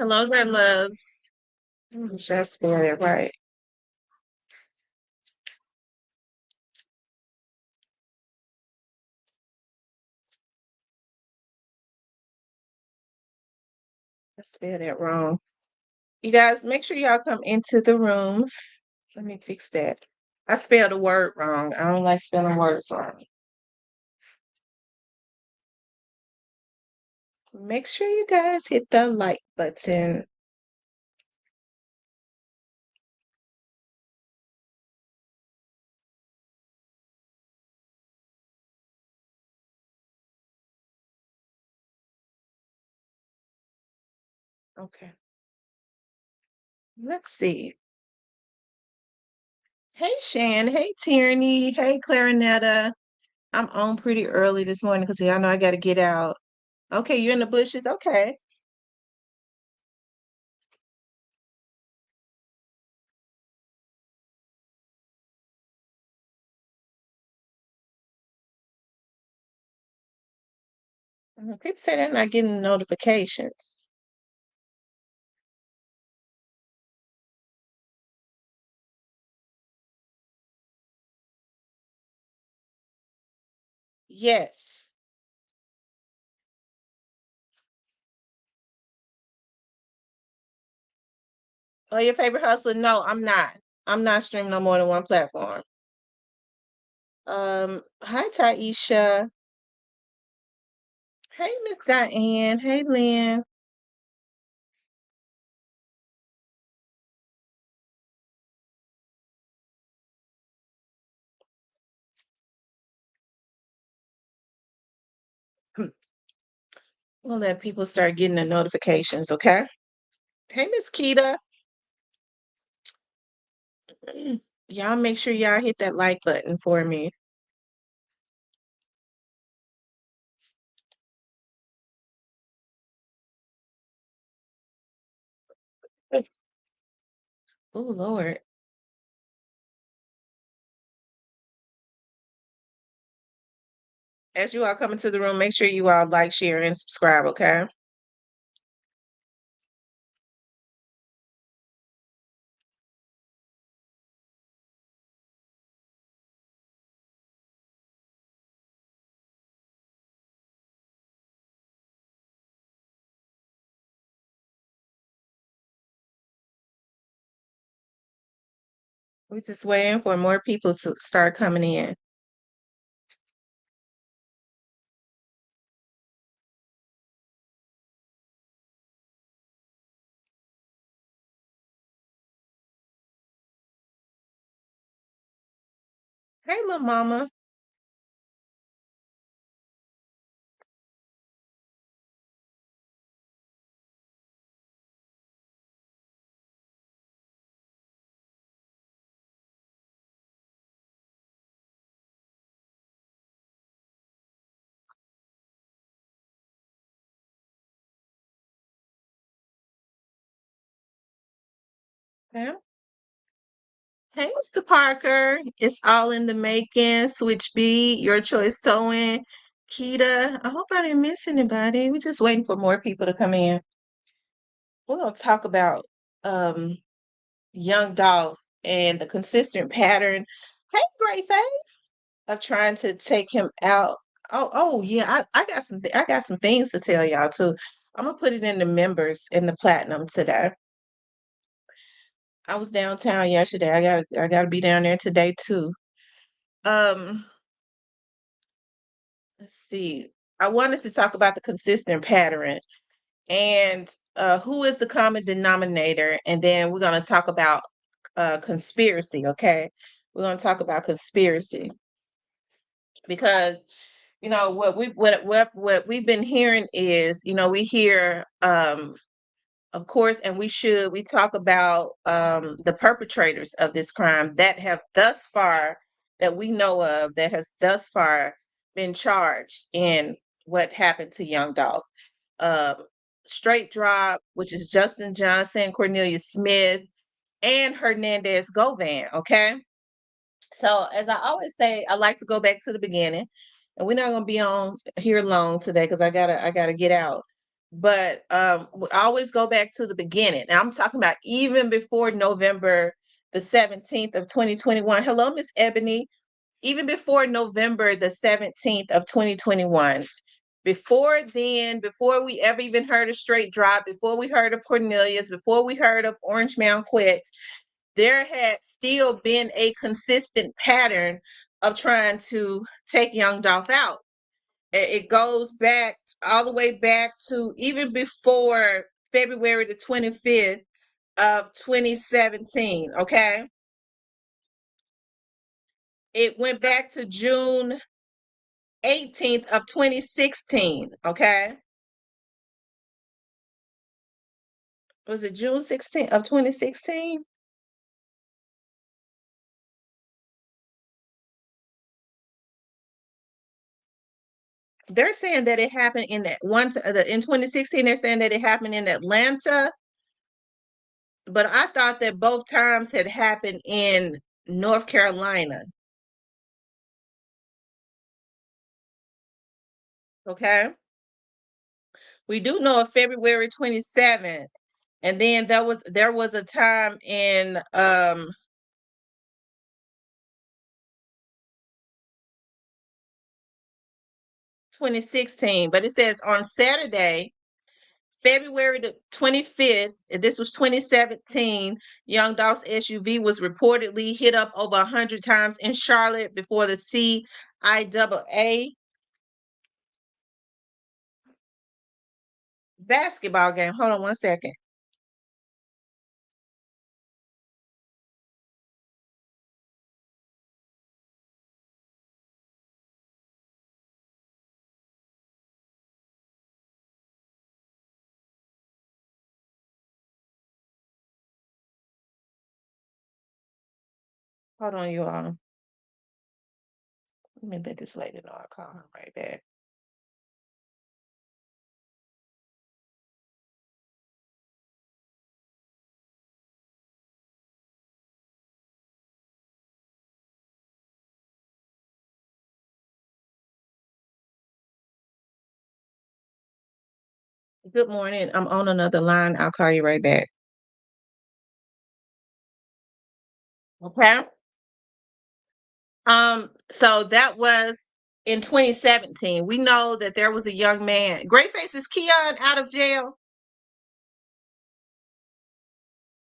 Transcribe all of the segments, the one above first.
Hello there, loves. Just spell it right. I spelled that wrong. You guys, make sure y'all come into the room. Let me fix that. I spelled a word wrong. I don't like spelling words wrong. Make sure you guys hit the like button. Okay. Let's see. Hey, Shan. Hey, Tierney. Hey, Clarinetta. I'm on pretty early this morning because y'all know I got to get out. Okay, you're in the bushes. Okay. People say they're not getting notifications. Yes. Oh, your favorite hustler? No, I'm not. I'm not streaming on more than one platform. Hi Taisha. Hey Miss Diane. Hey Lynn. We'll let people start getting the notifications, okay? Hey Miss Kita. Y'all make sure y'all hit that like button for me. Oh Lord. As you all come into the room, make sure you all like, share, and subscribe, okay? We're just waiting for more people to start coming in. Hey little mama. Okay. Hey, Mr. Parker. It's all in the making. Switch B, your choice sewing. Kita. I hope I didn't miss anybody. We're just waiting for more people to come in. We're gonna talk about young Dolph and the consistent pattern. Hey, Great Face, of trying to take him out. Oh yeah, I got some things to tell y'all too. I'm gonna put it in the members in the platinum today. I was downtown yesterday. I gotta be down there today too. Um, let's see. I wanted to talk about the consistent pattern and who is the common denominator, and then we're going to talk about conspiracy. Okay, we're going to talk about conspiracy because what we've been hearing is we hear of course, and we talk about the perpetrators of this crime that have thus far that we know of that has thus far been charged in what happened to young Dolph. Um, Straight Drop, which is Justin Johnson, Cornelius Smith, and Hernandez Govan. Okay, so as I always say, I like to go back to the beginning, and we're not gonna be on here long today because I gotta get out. But we always go back to the beginning. And I'm talking about even before November the 17th of 2021. Hello, Miss Ebony. Even before November the 17th of 2021. Before then, before we ever even heard of Straight Drop, before we heard of Cornelius, before we heard of Orange Mound Quits, there had still been a consistent pattern of trying to take young Dolph out. It goes back all the way back to even before February the 25th of 2017. Okay. It went back to June 18th of 2016. Okay. Was it June 16th of 2016? They're saying that it happened in that in 2016. They're saying that it happened in Atlanta, but I thought that both times had happened in North Carolina. Okay. We do know of February 27th. And then there was a time in 2016, but it says on Saturday, February the 25th, this was 2017, Young Dolph's SUV was reportedly hit up over 100 times in Charlotte before the CIAA basketball game. Hold on one second. Hold on, you all. Let me let this lady know I'll call her right back. Good morning. I'm on another line. I'll call you right back. Okay. So that was in 2017. We know that there was a young man. Grayface, is Keon out of jail?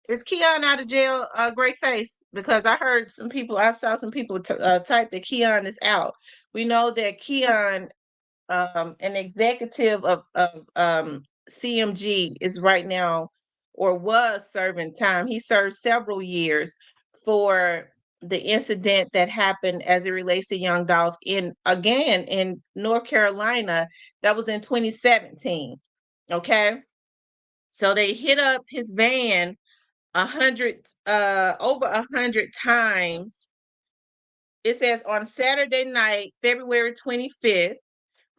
Is Keon out of jail, Grayface? Because I saw some people type that Keon is out. We know that Keon, an executive of CMG, is right now or was serving time. He served several years for the incident that happened as it relates to young Dolph in North Carolina. That was in 2017. Okay. So they hit up his van over 100 times. It says on Saturday night, February 25th,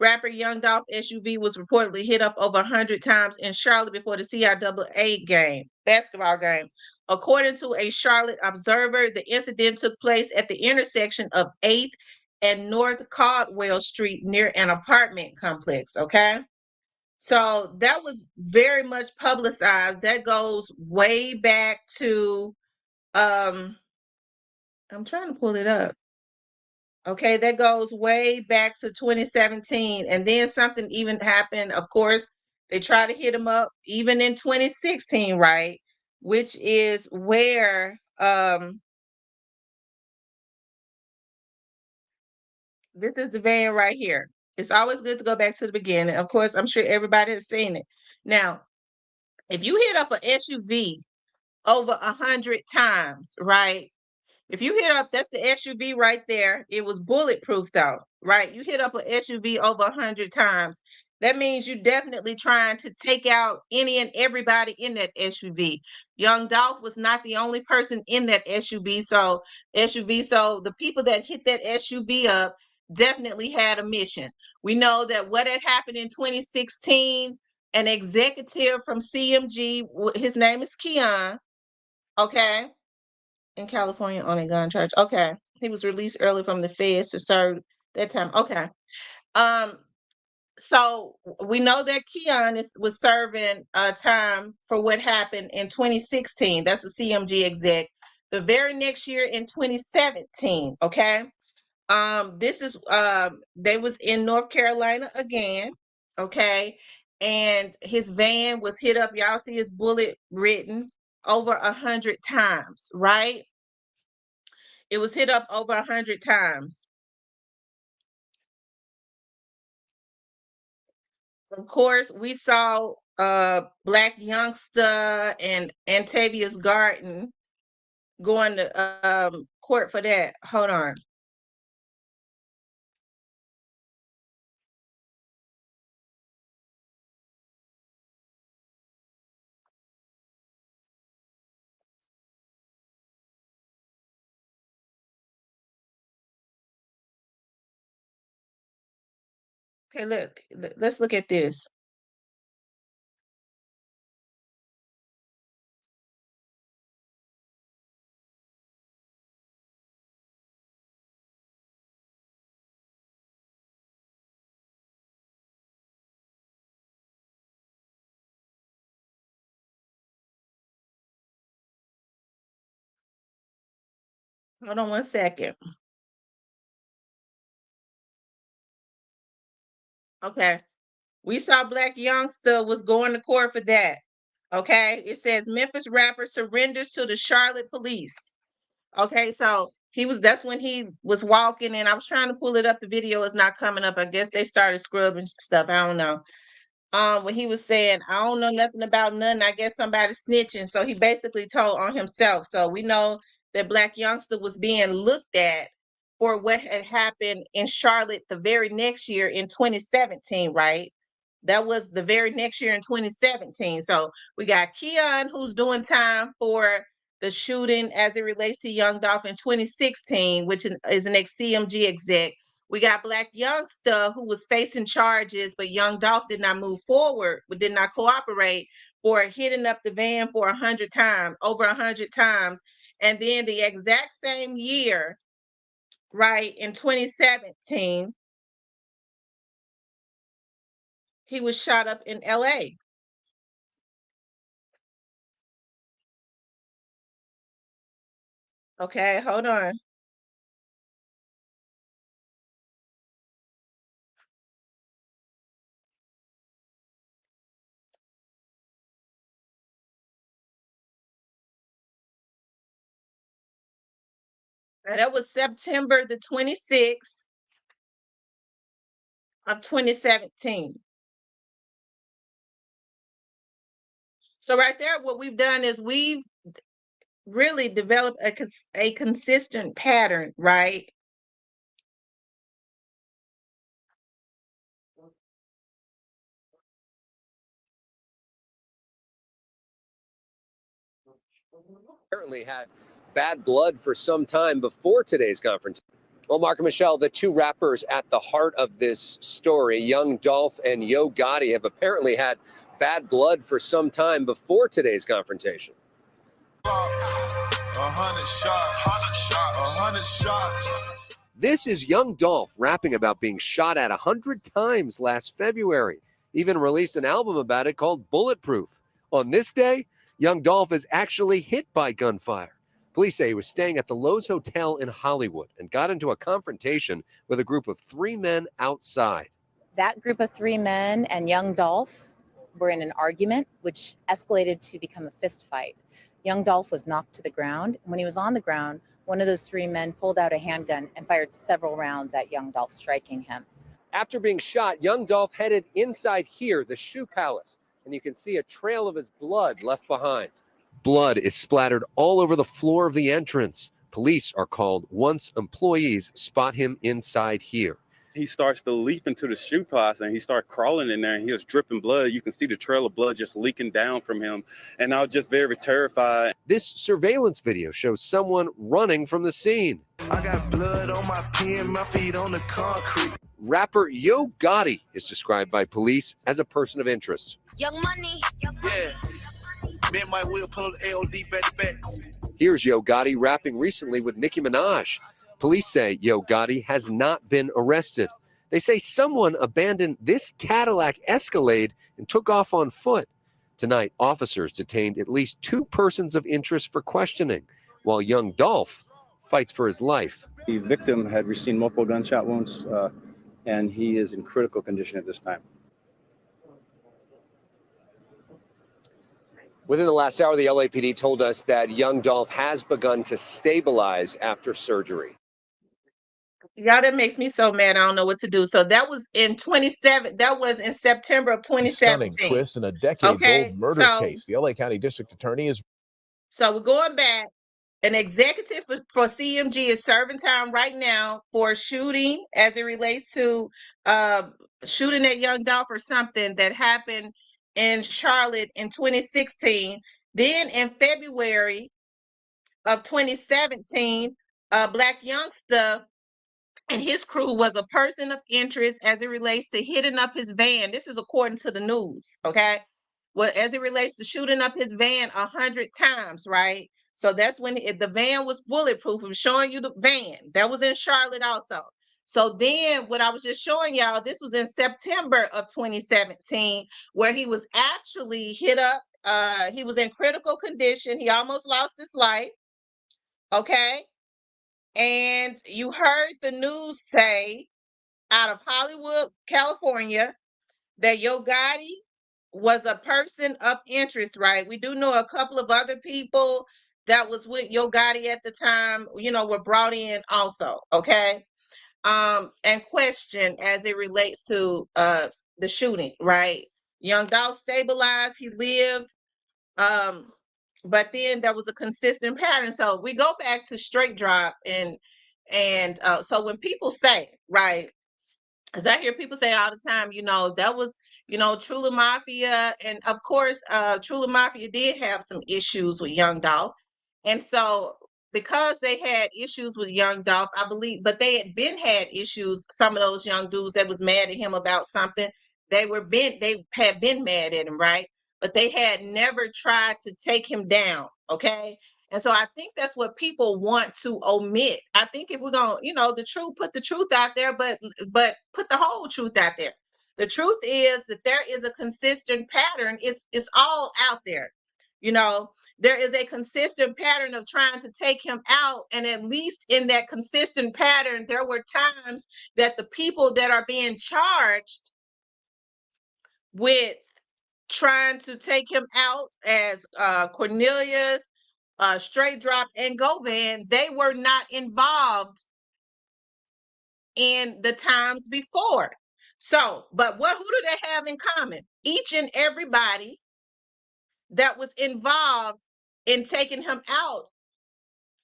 rapper Young Dolph SUV was reportedly hit up over 100 times in Charlotte before the CIAA basketball game. According to a Charlotte observer, the incident took place at the intersection of 8th and North Caldwell Street near an apartment complex. Okay. So that was very much publicized. That goes way back to, um, I'm trying to pull it up. Okay, that goes way back to 2017. And then something even happened. Of course, they try to hit him up even in 2016, right? Which is where this is the van right here. It's always good to go back to the beginning. Of course, I'm sure everybody has seen it. Now, if you hit up an SUV over 100 times, right? If you hit up, that's the SUV right there. It was bulletproof though, right? You hit up an SUV over 100 times. That means you definitely trying to take out any and everybody in that SUV. Young Dolph was not the only person in that SUV. So the people that hit that SUV up definitely had a mission. We know that what had happened in 2016, an executive from CMG, his name is Keon, okay? In California on a gun charge. Okay. He was released early from the feds to serve that time. Okay. Um, So we know that Keon was serving time for what happened in 2016. That's a CMG exec. The very next year in 2017, okay? This is they was in North Carolina again, okay? And his van was hit up. Y'all see his bullet written over 100 times, right? It was hit up over 100 times. Of course, we saw Black Youngster and Antavius Garden going to court for that. Hold on. Okay, look, let's look at this. Hold on one second. Okay. We saw Black Youngster was going to court for that. Okay. It says Memphis rapper surrenders to the Charlotte police. Okay, so that's when he was walking, and I was trying to pull it up. The video is not coming up. I guess they started scrubbing stuff. I don't know. When he was saying, I don't know nothing about nothing. I guess somebody snitching. So he basically told on himself. So we know that Black Youngster was being looked at for what had happened in Charlotte the very next year in 2017, right? That was the very next year in 2017. So we got Keon, who's doing time for the shooting as it relates to Young Dolph in 2016, which is an ex-CMG exec. We got Black Youngster, who was facing charges, but Young Dolph did not move forward, but did not cooperate for hitting up the van for 100 times, over 100 times. And then the exact same year, right, in 2017, he was shot up in LA. Okay, hold on. And that was September the 26th of 2017. So right there, what we've done is we've really developed a consistent pattern, right? Apparently had bad blood for some time before today's conference. Well, Mark and Michelle, the two rappers at the heart of this story, Young Dolph and Yo Gotti, have apparently had bad blood for some time before today's confrontation. 100 shots. This is Young Dolph rapping about being shot at 100 times last February. Even released an album about it called Bulletproof. On this day, Young Dolph is actually hit by gunfire. Police say he was staying at the Lowe's Hotel in Hollywood and got into a confrontation with a group of 3 men outside. That group of 3 men and Young Dolph were in an argument, which escalated to become a fist fight. Young Dolph was knocked to the ground. When he was on the ground, one of those 3 men pulled out a handgun and fired several rounds at Young Dolph, striking him. After being shot, Young Dolph headed inside here, the Shoe Palace, and you can see a trail of his blood left behind. Blood is splattered all over the floor of the entrance. Police are called once employees spot him inside here. He starts to leap into the shoe palace and he starts crawling in there and he was dripping blood. You can see the trail of blood just leaking down from him. And I was just very terrified. This surveillance video shows someone running from the scene. I got blood on my pen, my feet on the concrete. Rapper Yo Gotti is described by police as a person of interest. Young Money. Yeah. Me and my wheel pull the LD back to back. Here's Yo Gotti rapping recently with Nicki Minaj. Police say Yo Gotti has not been arrested. They say someone abandoned this Cadillac Escalade and took off on foot. Tonight, officers detained at least 2 persons of interest for questioning, while young Dolph fights for his life. The victim had received multiple gunshot wounds, and he is in critical condition at this time. Within the last hour, the LAPD told us that young Dolph has begun to stabilize after surgery. Y'all, that makes me so mad. I don't know what to do. So that was in September of 2017. Stunning twist in a decades-old murder case. The LA County District Attorney is... So we're going back. An executive for CMG is serving time right now for shooting as it relates to shooting at young Dolph or something that happened in Charlotte in 2016. Then in February of 2017, a Black youngster and his crew was a person of interest as it relates to hitting up his van. This is according to the news, okay? Well, as it relates to shooting up his van 100 times, right? So that's when the van was bulletproof. I'm showing you the van. That was in Charlotte also. So then what I was just showing y'all, this was in September of 2017, where he was actually hit up. He was in critical condition. He almost lost his life, okay? And you heard the news say out of Hollywood, California, that Yo Gotti was a person of interest, right? We do know a couple of other people that was with Yo Gotti at the time, were brought in also, okay? And questioned as it relates to the shooting, right? Young Dolph stabilized, he lived, but then there was a consistent pattern. So we go back to straight drop and so when people say, right, because I hear people say all the time, that was, Trula Mafia. And of course, Trula Mafia did have some issues with Young Dolph. And so because they had issues with Young Dolph, I believe, but they had issues, some of those young dudes that was mad at him about something, they had been mad at him, right? But they had never tried to take him down, okay? And so I think that's what people want to omit. I think if we're going to, the truth, put the truth out there, but put the whole truth out there. The truth is that there is a consistent pattern. It's all out there. There is a consistent pattern of trying to take him out. And at least in that consistent pattern, there were times that the people that are being charged with trying to take him out as Cornelius, Straight Drop, and Govan, they were not involved in the times before. So, but who do they have in common? Each and everybody that was involved in taking him out,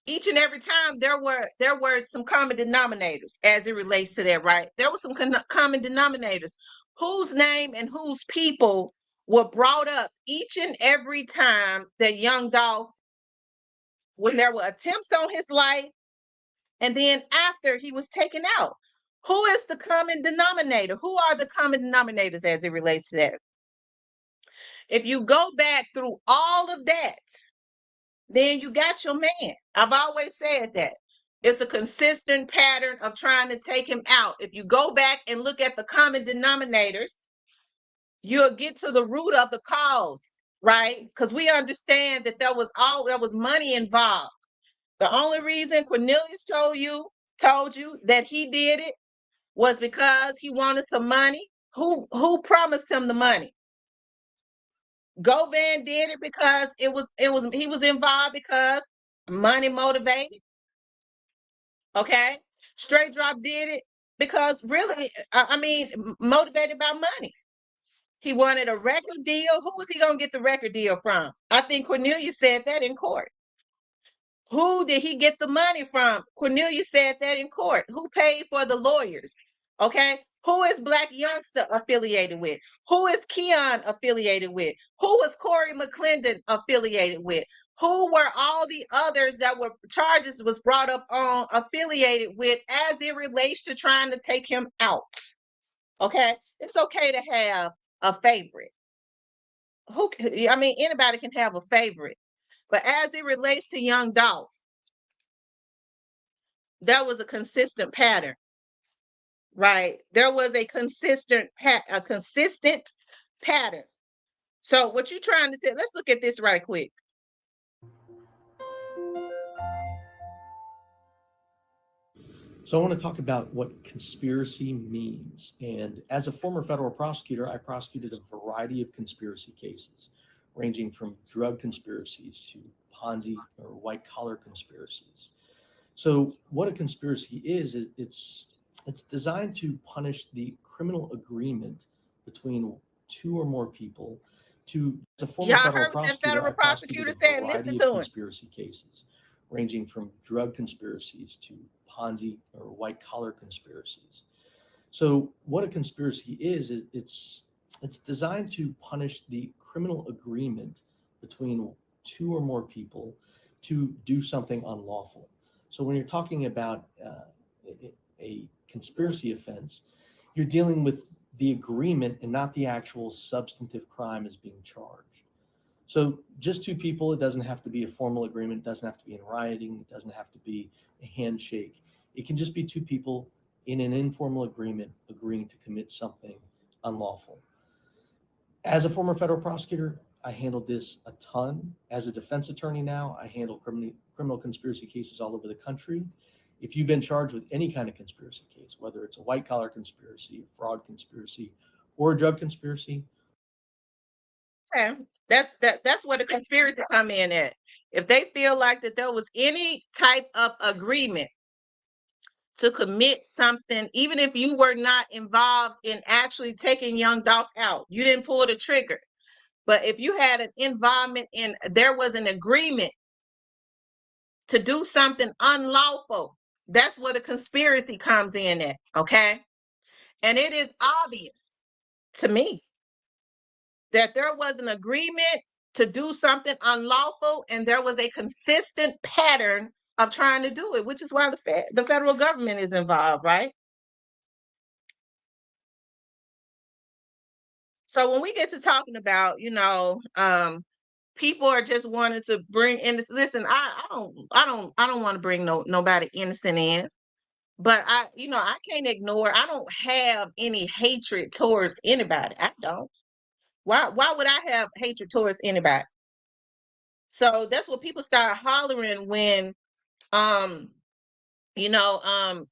each and every time there were some common denominators as it relates to that, right? There were some common denominators. Whose name and whose people were brought up each and every time that young Dolph, when there were attempts on his life, and then after he was taken out. Who is the common denominator? Who are the common denominators as it relates to that? If you go back through all of that, then you got your man. I've always said that. It's a consistent pattern of trying to take him out. If you go back and look at the common denominators, you'll get to the root of the cause, right? Because we understand that there was money involved. The only reason Cornelius told you that he did it was because he wanted some money. Who promised him the money? Govan did it because he was involved because money motivated. Okay. Straight Drop did it because really, motivated by money. He wanted a record deal. Who was he going to get the record deal from? I think Cornelius said that in court. Who did he get the money from? Cornelius said that in court. Who paid for the lawyers? Okay. Who is Black Youngster affiliated with? Who is Keon affiliated with? Who was Corey McClendon affiliated with? Who were all the others that were charges was brought up on affiliated with as it relates to trying to take him out? Okay. It's okay to have a favorite. Anybody can have a favorite. But as it relates to young Dolph, that was a consistent pattern. right? There was a consistent pattern. So what you're trying to say, let's look at this right quick. So I want to talk about what conspiracy means. And as a former federal prosecutor, I prosecuted a variety of conspiracy cases, ranging from drug conspiracies to Ponzi or white collar conspiracies. So what a conspiracy is, it's designed to punish the criminal agreement between two or more people. As a former Y'all federal heard what that prosecutor, federal I prosecuted prosecutor a said? variety Listen of to him. conspiracy cases, ranging from drug conspiracies to Ponzi or white collar conspiracies. So what a conspiracy is, it's designed to punish the criminal agreement between two or more people to do something unlawful. So when you're talking about a conspiracy offense, you're dealing with the agreement and not the actual substantive crime as being charged. So just two people, it doesn't have to be a formal agreement, it doesn't have to be in writing, it doesn't have to be a handshake. It can just be two people in an informal agreement agreeing to commit something unlawful. As a former federal prosecutor, I handled this a ton. As a defense attorney now, I handle criminal conspiracy cases all over the country. If you've been charged with any kind of conspiracy case, whether it's a white collar conspiracy, a fraud conspiracy, or a drug conspiracy. Okay. That's where the conspiracy come in at. If they feel like that there was any type of agreement to commit something, even if you were not involved in actually taking young Dolph out, you didn't pull the trigger. But if you had an involvement in, there was an agreement to do something unlawful, that's where the conspiracy comes in at, okay? And it is obvious to me that there was an agreement to do something unlawful, and there was a consistent pattern of trying to do it, which is why the federal government is involved, right? So when we get to talking about, people are just wanting to bring in this. Listen, I don't want to bring nobody innocent in, but I can't ignore. I don't have any hatred towards anybody. I don't. Why would I have hatred towards anybody? So that's what people start hollering when, um, you know, um,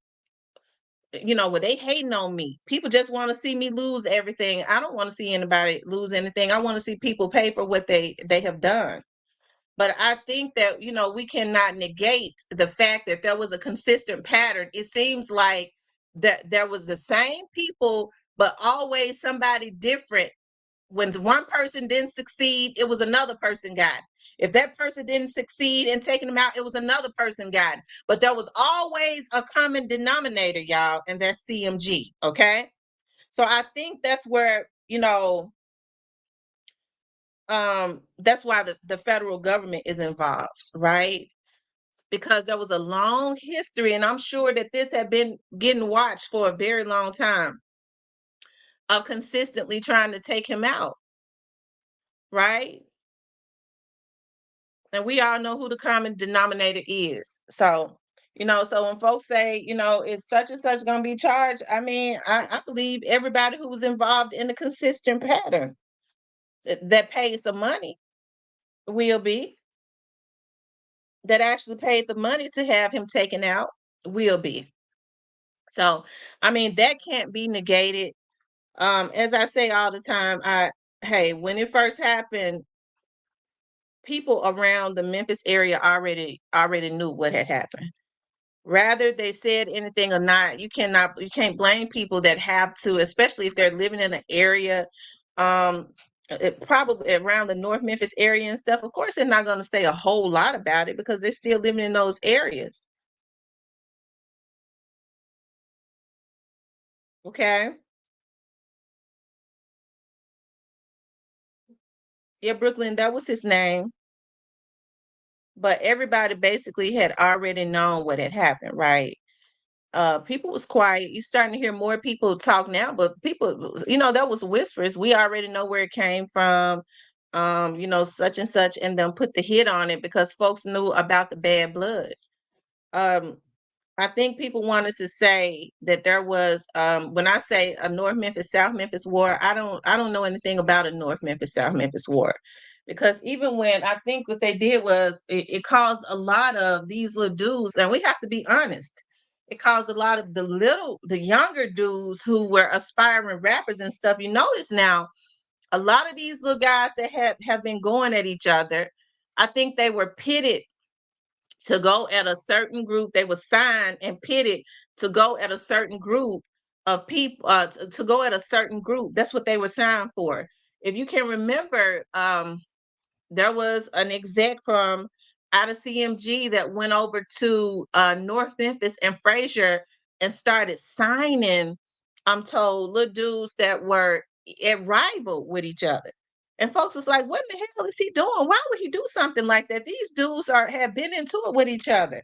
when they hating on me. People just want to see me lose everything. I don't want to see anybody lose anything. I want to see people pay for what they have done. But I think that, we cannot negate the fact that there was a consistent pattern. It seems like that there was the same people, but always somebody different. When one person didn't succeed, it was another person got it. If that person didn't succeed in taking them out, it was another person got it. But there was always a common denominator, y'all, and that's CMG. Okay. So I think that's where, that's why the federal government is involved, right? Because there was a long history, and I'm sure that this had been getting watched for a very long time, of consistently trying to take him out, right? And we all know who the common denominator is. So, so when folks say, it's such and such going to be charged, I mean, I believe everybody who was involved in the consistent pattern that paid some money will be, that actually paid the money to have him taken out will be. So, I mean, that can't be negated. As I say all the time, hey, when it first happened, people around the Memphis area already knew what had happened. Rather they said anything or not, you can't blame people that have to, especially if they're living in an area, probably around the North Memphis area and stuff. Of course, they're not going to say a whole lot about it because they're still living in those areas. Okay. Yeah, Brooklyn, that was his name. But everybody basically had already known what had happened, right? People was quiet. You're starting to hear more people talk now, but people, there was whispers. We already know where it came from. Such and such, and then put the hit on it because folks knew about the bad blood. Um, I think people wanted to say that there was when I say a North Memphis South Memphis war, I don't know anything about a North Memphis South Memphis war, because even when I think what they did was it caused a lot of these little dudes, and we have to be honest, it caused a lot of the younger dudes who were aspiring rappers and stuff. You notice now a lot of these little guys that have been going at each other, I think they were pitted to go at a certain group. They were signed and pitted to go at a certain group of people, to go at a certain group. That's what they were signed for. If you can remember, there was an exec from out of CMG that went over to North Memphis and Frazier and started signing, I'm told, little dudes that were at rival with each other. And folks was like, what in the hell is he doing? Why would he do something like that? These dudes have been into it with each other.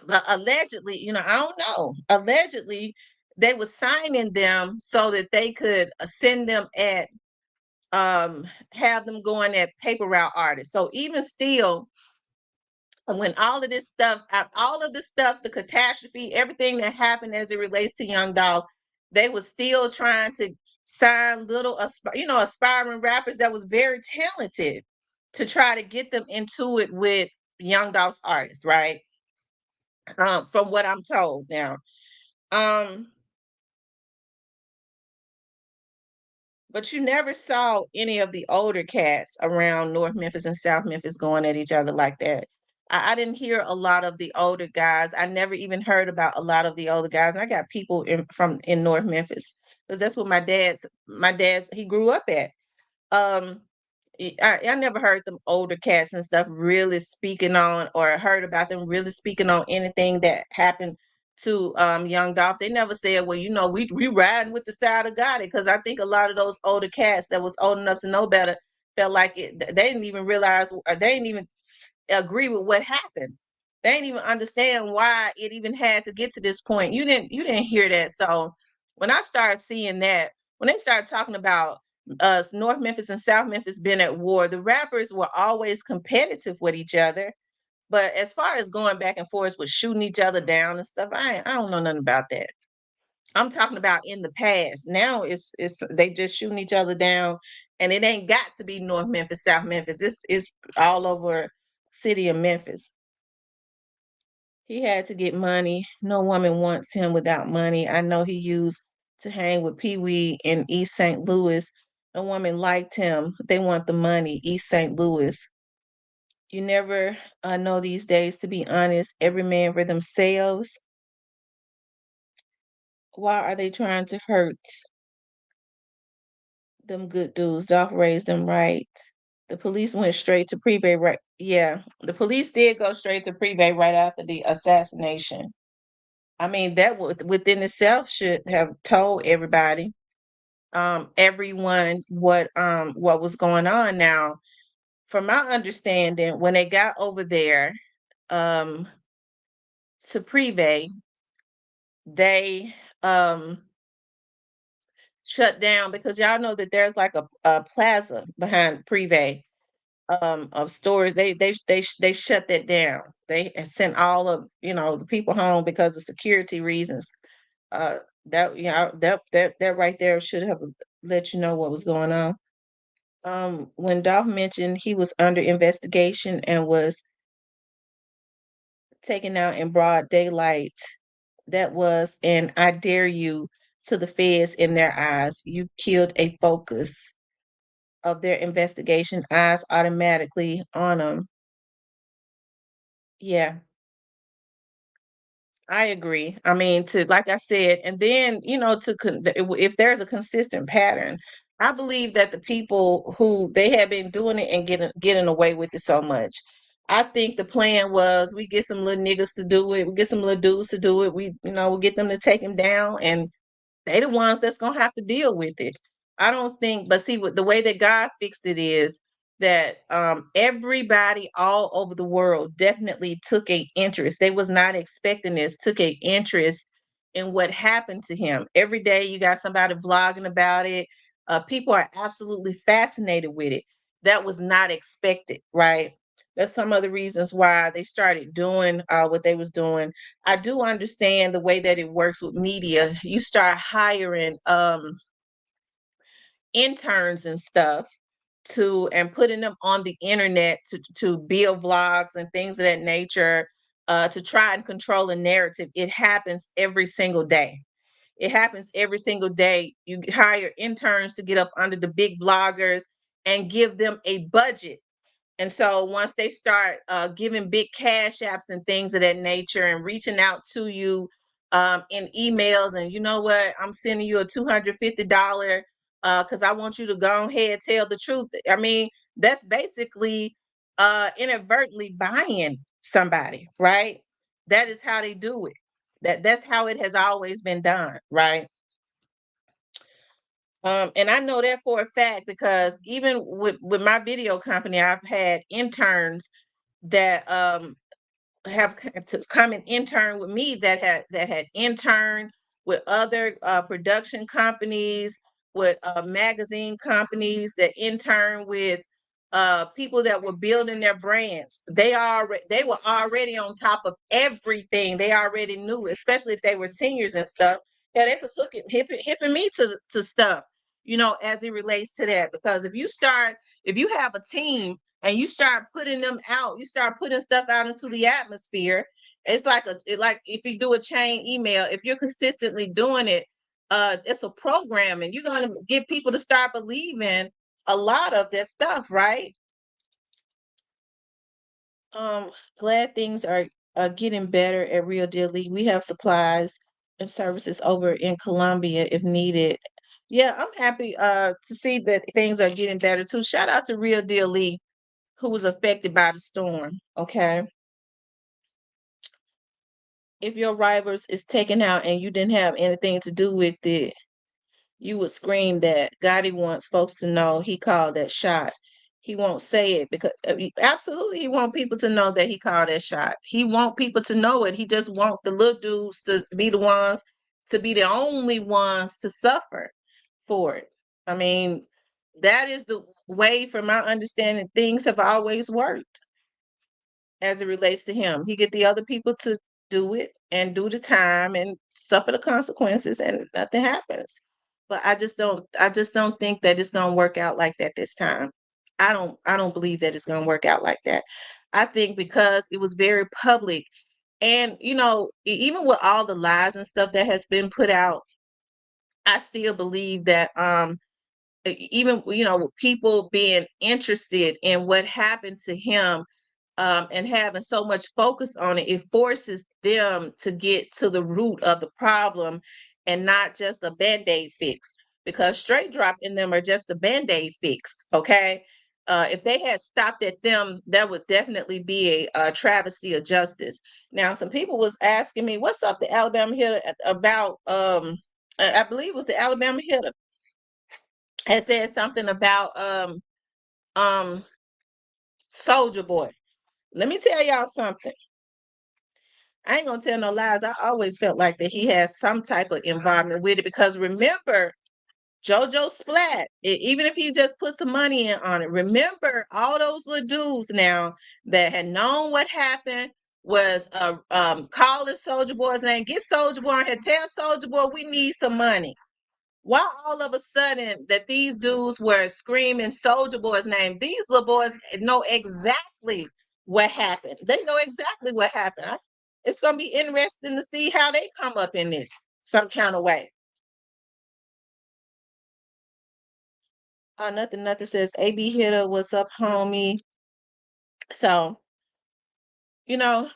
But allegedly, I don't know. Allegedly, they were signing them so that they could send them at have them going at paper route artists. So even still, when all of the stuff, the catastrophe, everything that happened as it relates to Young Dolph, they were still trying to sign little, aspiring rappers that was very talented to try to get them into it with Young Dolph's artists, right? From what I'm told now. But you never saw any of the older cats around North Memphis and South Memphis going at each other like that. I didn't hear a lot of the older guys. I never even heard about a lot of the older guys. And I got people in North Memphis because that's what my dad's he grew up at. Um, I never heard them older cats and stuff really speaking on, or heard about them really speaking on anything that happened to Young Dolph. They never said, well, we riding with the side of God, because I think a lot of those older cats that was old enough to know better felt like they didn't even realize, or they didn't even agree with what happened. They didn't even understand why it even had to get to this point. You didn't hear that. So when I started seeing that, when they started talking about North Memphis and South Memphis being at war, the rappers were always competitive with each other. But as far as going back and forth with shooting each other down and stuff, I don't know nothing about that. I'm talking about in the past. Now it's they just shooting each other down, and it ain't got to be North Memphis, South Memphis. It's all over city of Memphis. He had to get money. No woman wants him without money. I know he used to hang with Pee Wee in East St. Louis. No woman liked him. They want the money. East St. Louis. You never know these days, to be honest. Every man for themselves. Why are they trying to hurt them good dudes? Dolph raised them right. The police went straight to Privé, right? Yeah, the police did go straight to Privé right after the assassination. I mean, that within itself should have told everybody, everyone what was going on. Now, from my understanding, when they got over there um, to Privé, they shut down, because y'all know that there's like a plaza behind Privé of stores. They shut that down. They sent all of the people home because of security reasons. Uh, that right there should have let you know what was going on. When Dolph mentioned he was under investigation and was taken out in broad daylight, that was an "I dare you" to the feds in their eyes. You killed a focus of their investigation, eyes automatically on them. Yeah, I agree. I mean, to like I said, and then if there's a consistent pattern, I believe that the people who they have been doing it and getting away with it so much. I think the plan was we get some little niggas to do it, we get some little dudes to do it. We get them to take him down, and they the ones that's gonna have to deal with it. I don't think, but see, what the way that God fixed it is that everybody all over the world definitely took a interest. They was not expecting this, took a interest in what happened to him. Every day you got somebody vlogging about it. People are absolutely fascinated with it. That was not expected, right? That's some of the reasons why they started doing what they was doing. I do understand the way that it works with media. You start hiring interns and stuff and putting them on the internet to build vlogs and things of that nature, to try and control a narrative. It happens every single day. It happens every single day. You hire interns to get up under the big vloggers and give them a budget. And so once they start giving big cash apps and things of that nature and reaching out to you in emails, and you know what, I'm sending you a $250 because I want you to go ahead and tell the truth. I mean, that's basically inadvertently buying somebody, right? That is how they do it. That's how it has always been done, right? And I know that for a fact because even with my video company, I've had interns that have to come and intern with me that had interned with other production companies, with magazine companies, that intern with people that were building their brands. They were already on top of everything. They already knew, especially if they were seniors and stuff. Yeah, they was hipping me to stuff, as it relates to that. Because if you have a team and you start putting them out, you start putting stuff out into the atmosphere. It's like if you do a chain email, if you're consistently doing it, it's a program, and you're going to get people to start believing a lot of that stuff, right? Glad things are getting better at Real Deal League. We have supplies and services over in Colombia if needed. Yeah, I'm happy to see that things are getting better too. Shout out to Real Deal League, who was affected by the storm. Okay. If your rivals is taken out and you didn't have anything to do with it, you would scream that. Gotti wants folks to know he called that shot. He won't say it because absolutely he want people to know that he called that shot. He want people to know it. He just want the little dudes to be the only ones to suffer for it. I mean, that is the way, from my understanding, things have always worked as it relates to him. He get the other people to do it and do the time and suffer the consequences, and nothing happens. But I just don't think that it's gonna work out like that this time. I don't believe that it's gonna work out like that. I think because it was very public, and even with all the lies and stuff that has been put out, I still believe that even with people being interested in what happened to him, and having so much focus on it, it forces them to get to the root of the problem and not just a band-aid fix, because straight drop in them are just a band-aid fix. Okay. If they had stopped at them, that would definitely be a travesty of justice. Now, some people was asking me, what's up the Alabama hitter about, I believe it was the Alabama hitter had said something about Soldier Boy. Let me tell y'all something. I ain't gonna tell no lies. I always felt like that he has some type of involvement with it, because remember, JoJo Splat, even if he just put some money in on it, remember all those little dudes now that had known what happened was calling Soldier Boy's name. Get Soldier Boy on here. Tell Soldier Boy we need some money. Why all of a sudden that these dudes were screaming Soldier Boy's name? These little boys know exactly what happened. They know exactly what happened. It's going to be interesting to see how they come up in this some kind of way. Nothing says AB hitter, what's up, homie? So, you know,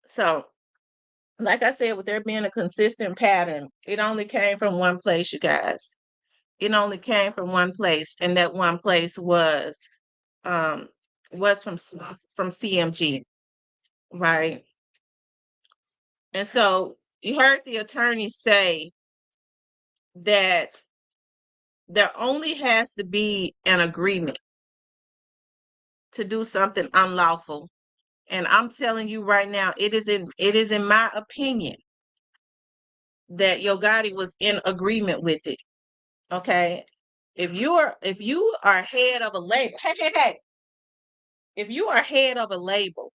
so like I said, with there being a consistent pattern, it only came from one place, you guys. It only came from one place, and that one place um was from CMG, right? And so you heard the attorney say that there only has to be an agreement to do something unlawful. And I'm telling you right now, it is in my opinion that Yo Gotti was in agreement with it. Okay. If you are head of a label, hey, if you are head of a label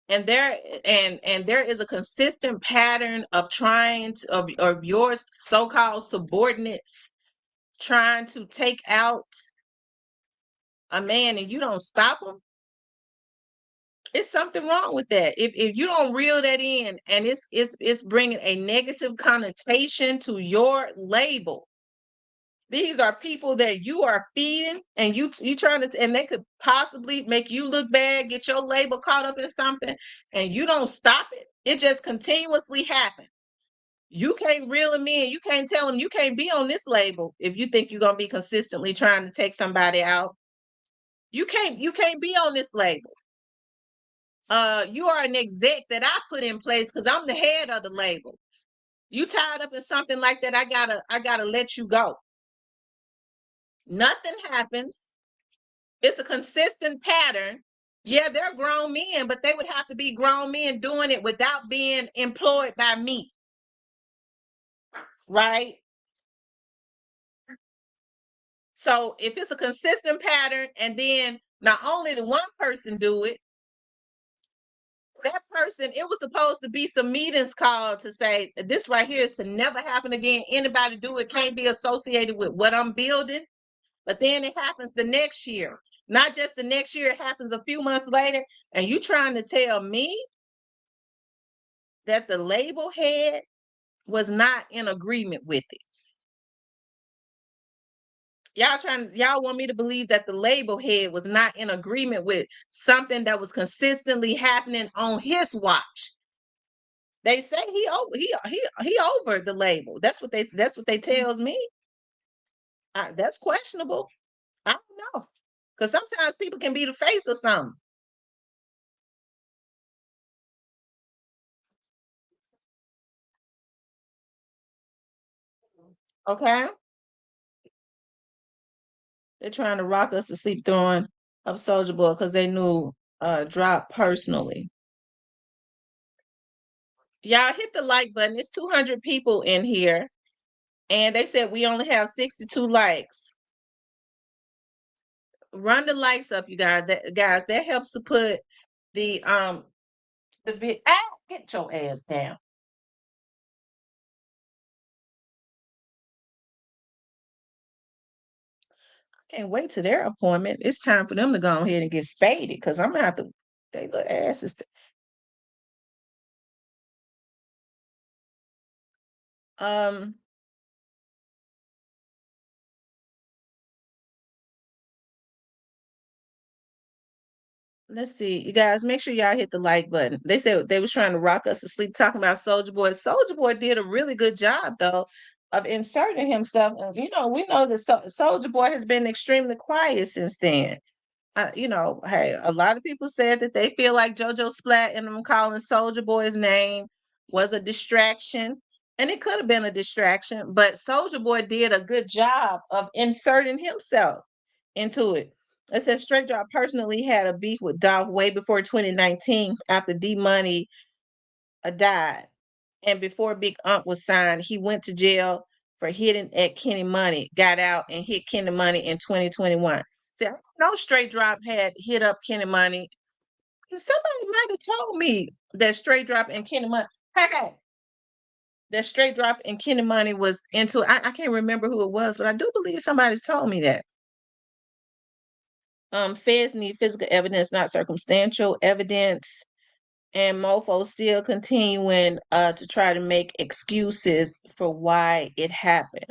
and there is a consistent pattern of trying to, of your so-called subordinates trying to take out a man and you don't stop them, it's something wrong with that. If you don't reel that in and it's bringing a negative connotation to your label. These are people that you are feeding, and you trying to, and they could possibly make you look bad, get your label caught up in something, and you don't stop it. It just continuously happens. You can't reel them in. You can't tell them you can't be on this label if you think you're gonna be consistently trying to take somebody out. You can't be on this label. You are an exec that I put in place because I'm the head of the label. You tied up in something like that, I gotta let you go. Nothing happens. It's a consistent pattern. Yeah, they're grown men, but they would have to be grown men doing it without being employed by me. Right? So if it's a consistent pattern and then not only the one person do it, that person, it was supposed to be some meetings called to say this right here is to never happen again. Anybody do it can't be associated with what I'm building. But then it happens the next year. Not just the next year, it happens a few months later. And you trying to tell me that the label head was not in agreement with it. Y'all want me to believe that the label head was not in agreement with something that was consistently happening on his watch. They say he over the label. That's what they tells me. That's questionable. I don't know. Because sometimes people can be the face of something. Okay. They're trying to rock us to sleep throwing up Soldier Boy because they knew Drop personally. Y'all hit the like button. It's 200 people in here. And they said we only have 62 likes. Run the likes up, you guys. That helps to put the get your ass down. Can't wait to their appointment. It's time for them to go ahead and get spaded because I'm gonna have to. They little asses. Um. Let's see, you guys. Make sure y'all hit the like button. They said they was trying to rock us to sleep talking about Soldier Boy. Soldier Boy did a really good job though of inserting himself. And we know that Soldier Boy has been extremely quiet since then. Hey, a lot of people said that they feel like JoJo Splat and them calling Soldier Boy's name was a distraction. And it could have been a distraction, but Soldier Boy did a good job of inserting himself into it. It said Straight Drop personally had a beef with Dolph way before 2019 after D Money died. And before Big Ump was signed, he went to jail for hitting at Kenny Money, got out and hit Kenny Money in 2021. See, I know Straight Drop had hit up Kenny Money. Somebody might have told me that Straight Drop and Kenny Money, that Straight Drop and Kenny Money was into it. I can't remember who it was, but I do believe somebody told me that. Feds need physical evidence, not circumstantial evidence. And Mofo still continuing to try to make excuses for why it happened.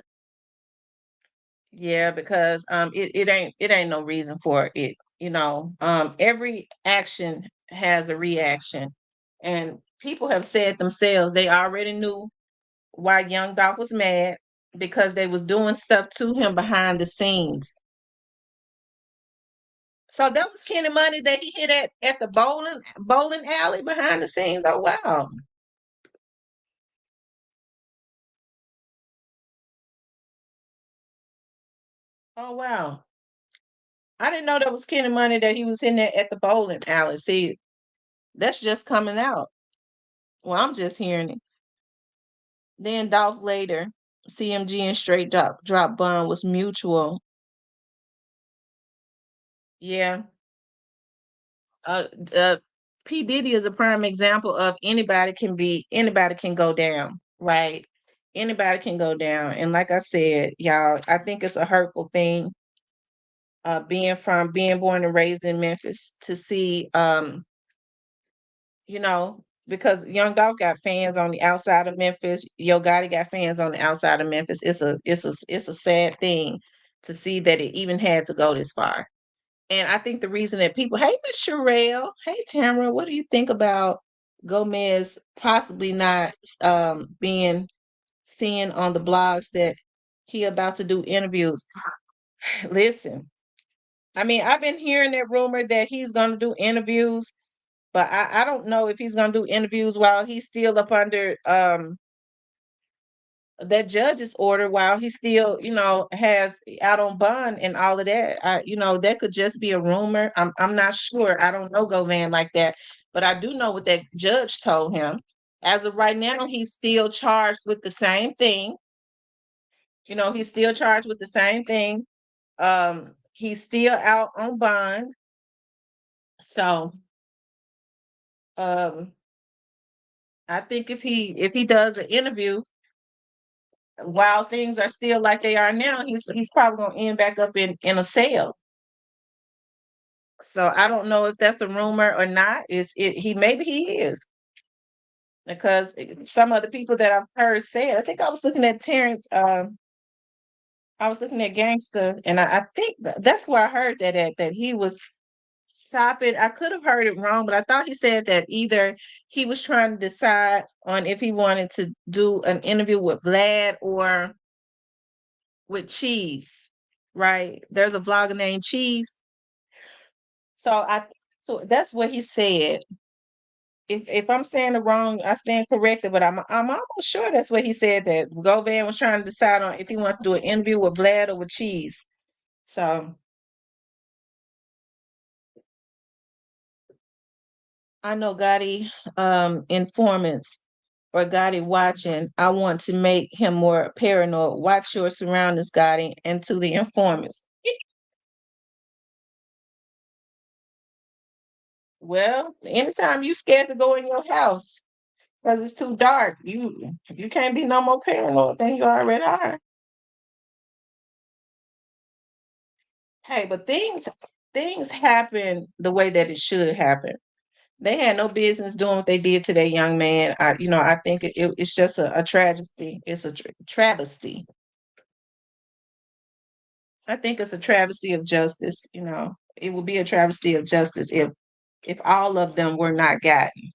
Yeah, because it ain't no reason for it. Every action has a reaction, and people have said themselves they already knew why Young Doc was mad because they was doing stuff to him behind the scenes. So that was Kenny Money that he hit at the bowling alley behind the scenes. Oh wow. Oh wow. I didn't know that was Kenny Money that he was in there at the bowling alley. See, that's just coming out. Well, I'm just hearing it. Then Dolph later, CMG and straight drop bun was mutual. Yeah. Uh, uh, P. Diddy is a prime example of anybody can go down, right? Anybody can go down. And like I said, y'all, I think it's a hurtful thing, being born and raised in Memphis to see, because Young Dolph got fans on the outside of Memphis. Yo Gotti got fans on the outside of Memphis. It's a sad thing to see that it even had to go this far. And I think the reason that people, hey, Miss Sherelle, hey, Tamara, what do you think about Gomez possibly not being seen on the blogs that he about to do interviews? Listen, I mean, I've been hearing that rumor that he's going to do interviews, but I don't know if he's going to do interviews while he's still up under that judge's order, while he still, has out on bond and all of that. That could just be a rumor. I'm not sure. I don't know Govan like that, but I do know what that judge told him. As of right now, he's still charged with the same thing. He's still charged with the same thing. He's still out on bond. So, I think if he does an interview while things are still like they are now, he's probably gonna end back up in a cell. So I don't know if that's a rumor or not. Maybe he is, because some of the people that I've heard say, I think I was looking at Terrence. I was looking at Gangster, and I think that's where I heard that he was stopping. I could have heard it wrong, but I thought he said that either he was trying to decide on if he wanted to do an interview with Vlad or with Cheese. Right? There's a vlogger named Cheese. So that's what he said. If I'm saying it wrong, I stand corrected, but I'm almost sure that's what he said, that Govan was trying to decide on if he wanted to do an interview with Vlad or with Cheese. So I know Gotti informants or Gotti watching. I want to make him more paranoid. Watch your surroundings, Gotti, and to the informants. Well, anytime you scared to go in your house because it's too dark, you can't be no more paranoid than you already are. Hey, but things happen the way that it should happen. They had no business doing what they did to that young man. I think it's just a tragedy. It's a travesty. I think it's a travesty of justice. It would be a travesty of justice if all of them were not gotten.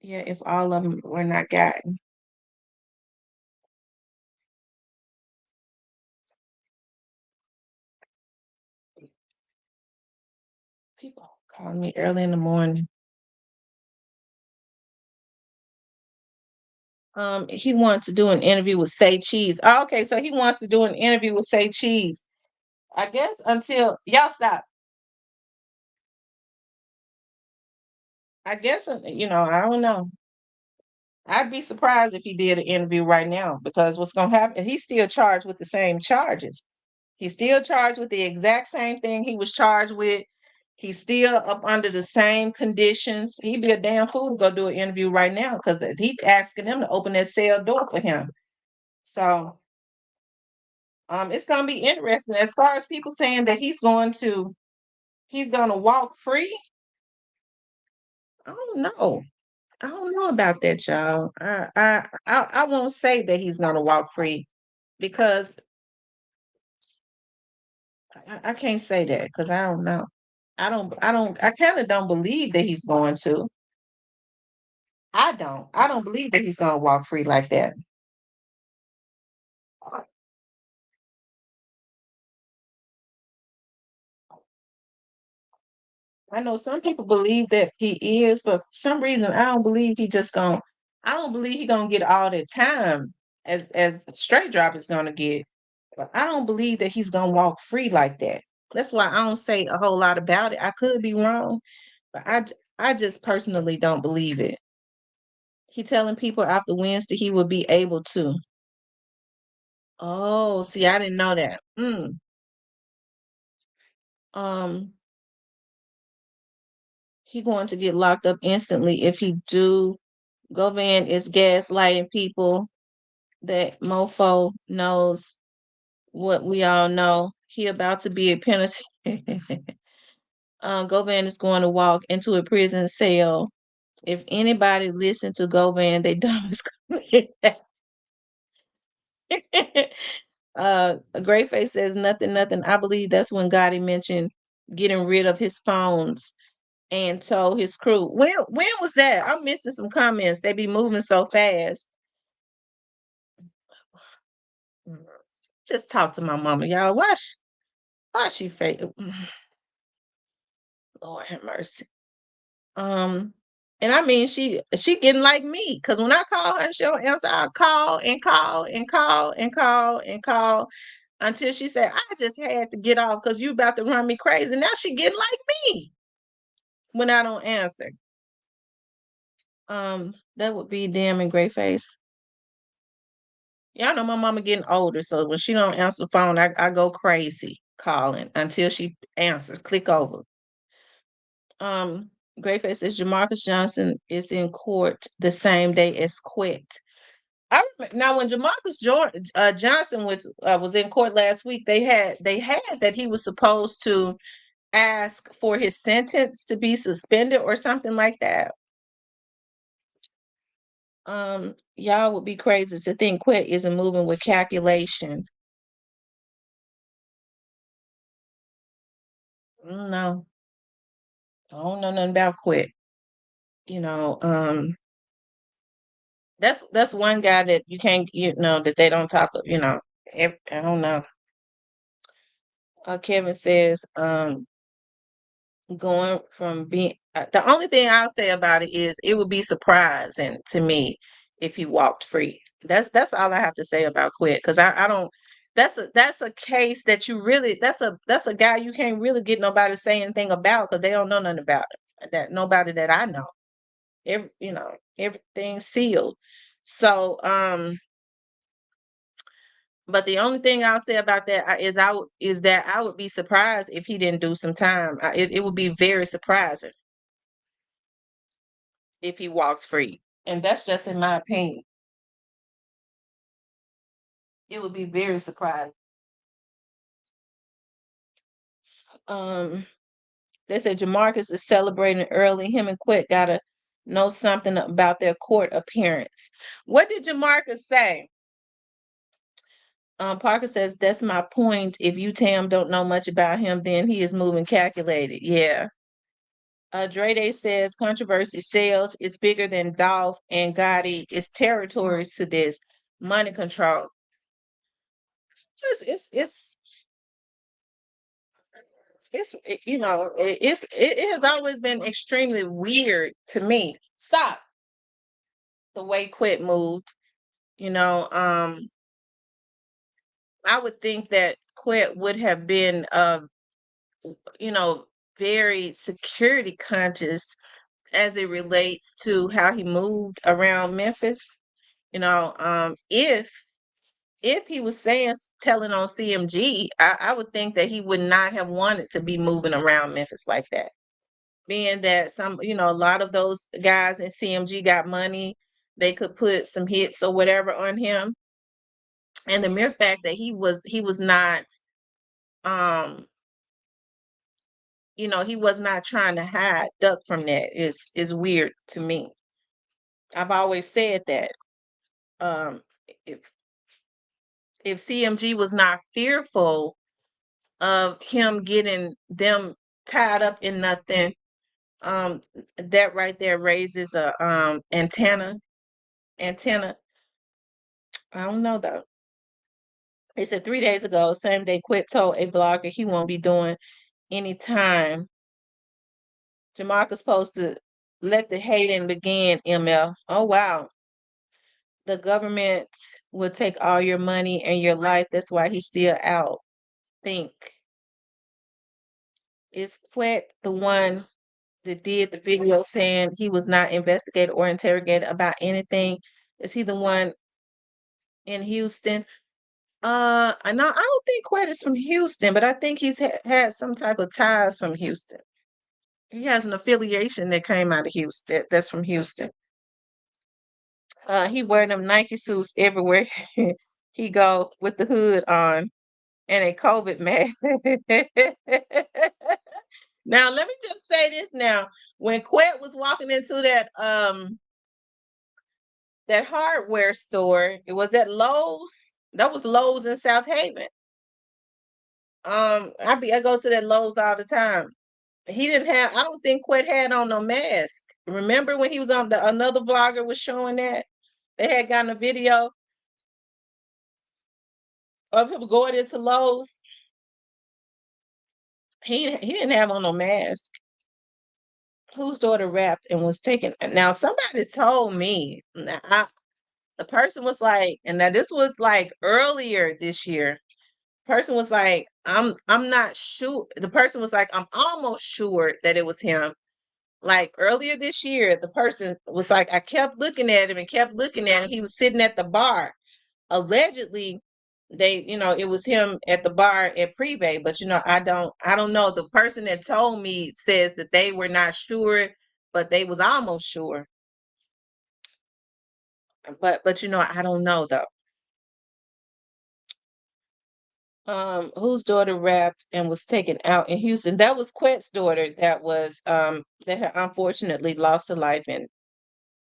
Yeah, if all of them were not gotten. People calling me early in the morning. He wants to do an interview with Say Cheese. Oh, okay, so he wants to do an interview with Say Cheese. I guess until y'all stop. I guess I don't know. I'd be surprised if he did an interview right now, because what's going to happen? He's still charged with the same charges. He's still charged with the exact same thing he was charged with. He's still up under the same conditions. He'd be a damn fool to go do an interview right now, because he's asking them to open that cell door for him. So it's going to be interesting. As far as people saying that he's going to walk free, I don't know. I don't know about that, y'all. I won't say that he's gonna walk free, because I can't say that, because I don't know. I kind of don't believe that he's going to. I don't believe that he's gonna walk free like that. I know some people believe that he is, but for some reason I don't believe I don't believe he's gonna get all that time as Straight Drop is gonna get. But I don't believe that he's gonna walk free like that. That's why I don't say a whole lot about it. I could be wrong, But I just personally don't believe it. He telling people after Wednesday he will be able to. Oh, see, I didn't know that. Um, he going to get locked up instantly if he do. Govan is gaslighting people. That mofo knows what we all know. He about to be a penalty. Govan is going to walk into a prison cell. If anybody listen to Govan, they dumb as Greyface says nothing, nothing. I believe that's when Gotti mentioned getting rid of his phones and told his crew. When was that? I'm missing some comments. They be moving so fast. Just talk to my mama, y'all. Why she fake? Lord have mercy. And I mean she getting like me, because when I call her and she'll answer, I'll call and call and call and call and call until she said, I just had to get off because you about to run me crazy. Now she getting like me when I don't answer. That would be damn and gray face. Y'all know my mama getting older, so when she don't answer the phone, I go crazy calling until she answers. Click over. Greyface says Jamarcus Johnson is in court the same day as Quet. I remember, now when Johnson was in court last week, they had that he was supposed to ask for his sentence to be suspended or something like that. Y'all would be crazy to think Quet isn't moving with calculation. I don't know. I don't know nothing about Quet. You know, that's one guy that you can't, that they don't talk. I don't know. Kevin says, going from being the only thing I'll say about it is it would be surprising to me if he walked free. That's all I have to say about Quit, because I don't. That's a case that you really that's a guy you can't really get nobody to say anything about because they don't know nothing about it. That nobody that I know. Everything's sealed. So but the only thing I'll say about that is that I would be surprised if he didn't do some time. It would be very surprising if he walks free, and that's just in my opinion. It would be very surprising. Um, they said Jamarcus is celebrating early. Him and Quick gotta know something about their court appearance. What did Jamarcus say? Parker says, that's my point. If you, Tam, don't know much about him, then he is moving calculated. Yeah. Dre Day says, controversy sales is bigger than Dolph and Gotti. It's territories to this. Money control. It has always been extremely weird to me. Stop. The way Quit moved. I would think that Quit would have been you know, very security conscious as it relates to how he moved around Memphis. If he was telling on CMG, I would think that he would not have wanted to be moving around Memphis like that. Being that a lot of those guys in CMG got money, they could put some hits or whatever on him. And the mere fact that he was not he was not trying to duck from that is weird to me. I've always said that. If CMG was not fearful of him getting them tied up in nothing, that right there raises a antenna. I don't know though. They said 3 days ago, same day, Quit told a blogger he won't be doing any time. Jamarcus supposed to let the hating begin, ML. Oh wow. The government will take all your money and your life. That's why he's still out. Think. Is Quet the one that did the video saying he was not investigated or interrogated about anything. Is he the one in Houston? I know I don't think Quet is from Houston, but I think he's had some type of ties from Houston. He has an affiliation that came out of Houston. That's from Houston. He wear them Nike suits everywhere he go with the hood on and a COVID mask. Now, let me just say this now. When Quet was walking into that hardware store, it was at Lowe's. That was Lowe's in South Haven. I go to that Lowe's all the time. He didn't have, I don't think Quet had on no mask. Remember when he was on another vlogger was showing that? They had gotten a video of him going into Lowe's. He didn't have on no mask. Whose daughter rapped and was taken? Now somebody told me. The person was like, and now this was like earlier this year. Person was like, I'm not sure. The person was like, I'm almost sure that it was him. Like earlier this year, the person was like, I kept looking at him and kept looking at him. He was sitting at the bar. Allegedly, it was him at the bar at Privé, but I don't know. The person that told me says that they were not sure, but they was almost sure. But I don't know though. Whose daughter rapped and was taken out in Houston? That was Quet's daughter that was that had unfortunately lost her life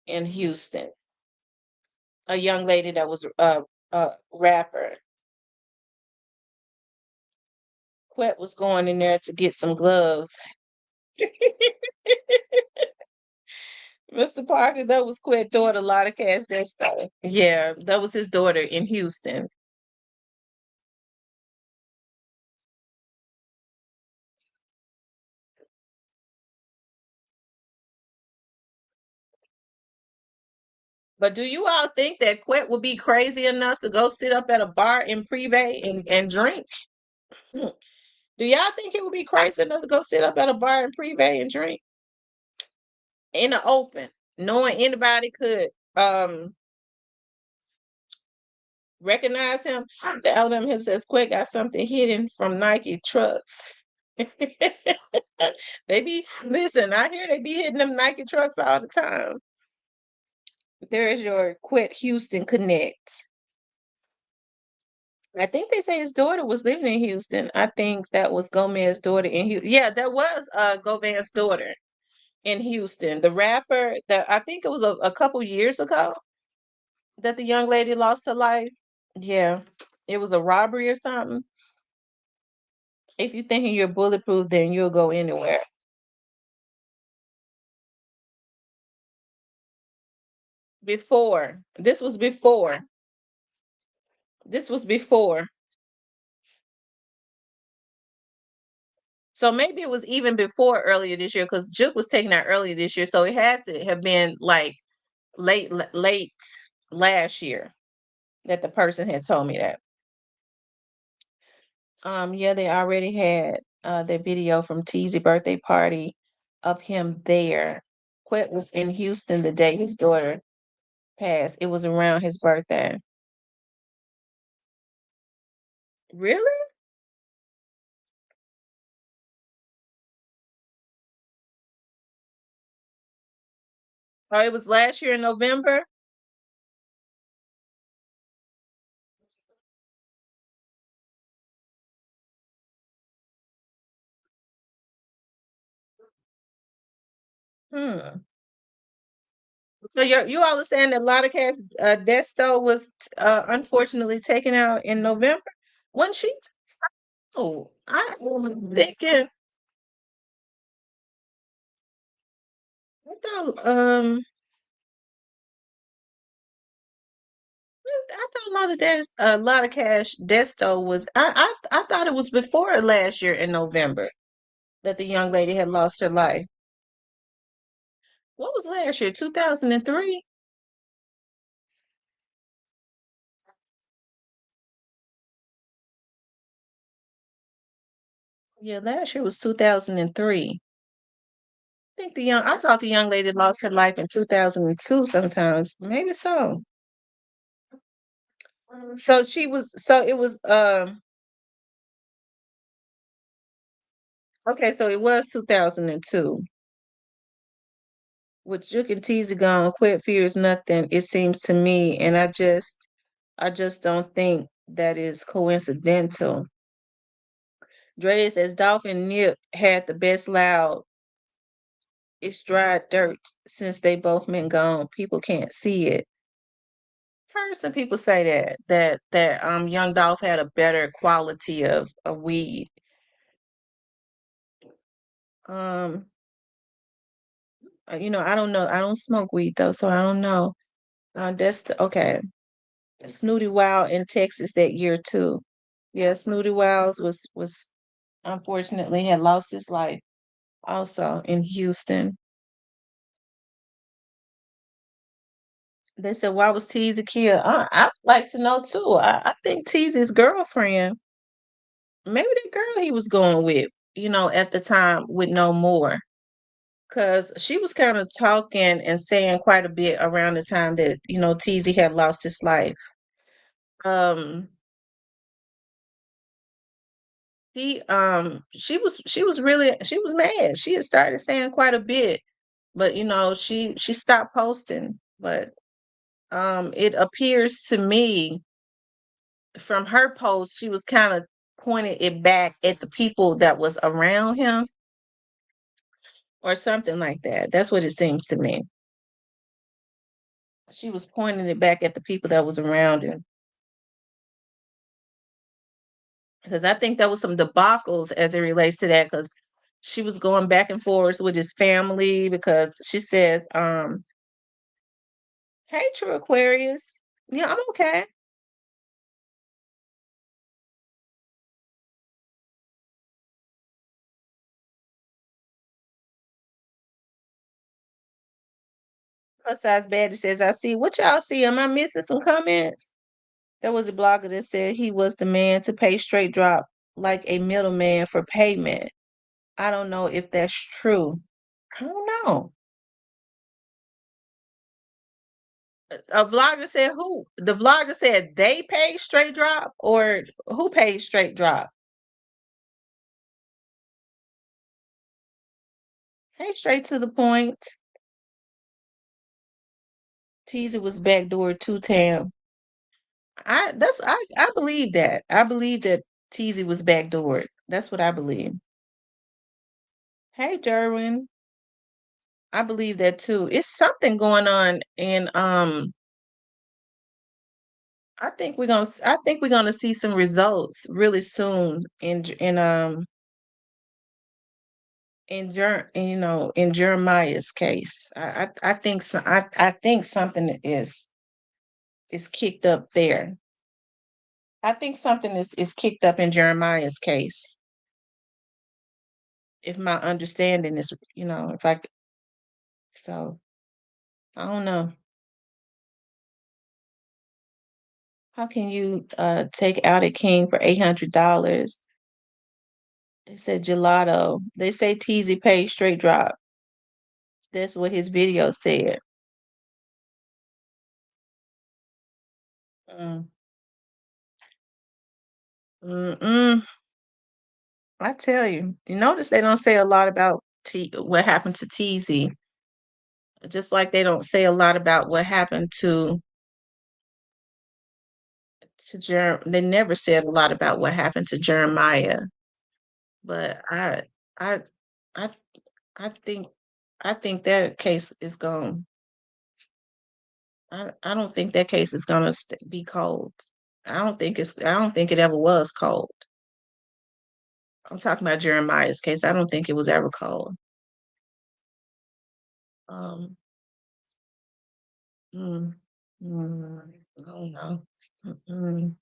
in Houston. A young lady that was a rapper. Quet was going in there to get some gloves. Mr. Parker, that was Quet's daughter, a lot of cash that stuff. Yeah, that was his daughter in Houston. But do you all think that Quet would be crazy enough to go sit up at a bar in Privé and drink? Hmm. Do y'all think he would be crazy enough to go sit up at a bar in Privé and drink in the open, knowing anybody could recognize him? The Alabama Hill says Quet got something hidden from Nike trucks. Listen, I hear they be hitting them Nike trucks all the time. There is your Quet Houston Connect. I think they say his daughter was living in Houston. I think that was Gomez's daughter in Houston. Yeah, that was Gomez's daughter in Houston. The rapper that I think it was a couple years ago that the young lady lost her life. Yeah, it was a robbery or something. If you're thinking you're bulletproof, then you'll go anywhere. Before. This was before. This was before. So maybe it was even before earlier this year because Juke was taken out earlier this year. So it had to have been like late last year that the person had told me that. Yeah, they already had the video from Teezy birthday party of him there. Quet was in Houston the day his daughter passed. It was around his birthday. Really? Oh, it was last year in November? Hmm. So you all are saying that Lotta Cat's Desto was unfortunately taken out in November? When she? Oh, I was thinking. I thought a lot of cash Desto was. I thought it was before last year in November that the young lady had lost her life. What was last year? 2003. Yeah, last year was 2003. I thought the young lady lost her life in 2002 sometimes. Maybe so. So it was okay, so it was 2002. With Juke and Teasy gone, quit fears nothing, it seems to me, and I just don't think that is coincidental. Dre says Dolph and Nip had the best loud. It's dry dirt since they both been gone. People can't see it. Heard some people say that Young Dolph had a better quality of weed. Um, I don't know. I don't smoke weed though, so I don't know. Okay. Snooty Wild in Texas that year too. Yeah, Snooty Wiles was unfortunately had lost his life also in Houston. They said, why was Teasy killed? I'd like to know too. I think Teasy's girlfriend, maybe the girl he was going with, at the time with no more. Because she was kind of talking and saying quite a bit around the time that, Teasy had lost his life. Um, she was mad. She had started saying quite a bit, but she stopped posting. But it appears to me from her post, she was kind of pointing it back at the people that was around him or something like that. That's what it seems to me. She was pointing it back at the people that was around him. Because I think there was some debacles as it relates to that, because she was going back and forth with his family because she says, hey, True Aquarius. Yeah, I'm okay. Plus size bad. It says, I see. What y'all see? Am I missing some comments? There was a blogger that said he was the man to pay straight drop like a middleman for payment. I don't know if that's true. I don't know. A vlogger said who? The vlogger said they paid straight drop, or who paid straight drop? Hey, straight to the point. Teaser was backdoor too, Tam. I believe that. I believe that Teasy was backdoored. That's what I believe. Hey, Jerwin. I believe that too. It's something going on in I think we're gonna see some results really soon in Jeremiah's case. I think I think something is kicked up there. I think something is kicked up in Jeremiah's case. If my understanding is, if I so I don't know. How can you take out a king for $800? They said gelato. They say Teasy paid straight drop. That's what his video said. Mm. Mm-mm. I tell you. You notice they don't say a lot about what happened to Teasy. Just like they don't say a lot about what happened they never said a lot about what happened to Jeremiah. But I I I think I think that case is gone. I don't think that case is gonna be cold. I don't think it ever was cold. I'm talking about Jeremiah's case. I don't think it was ever cold. Um, mm, I don't know. Mm-mm.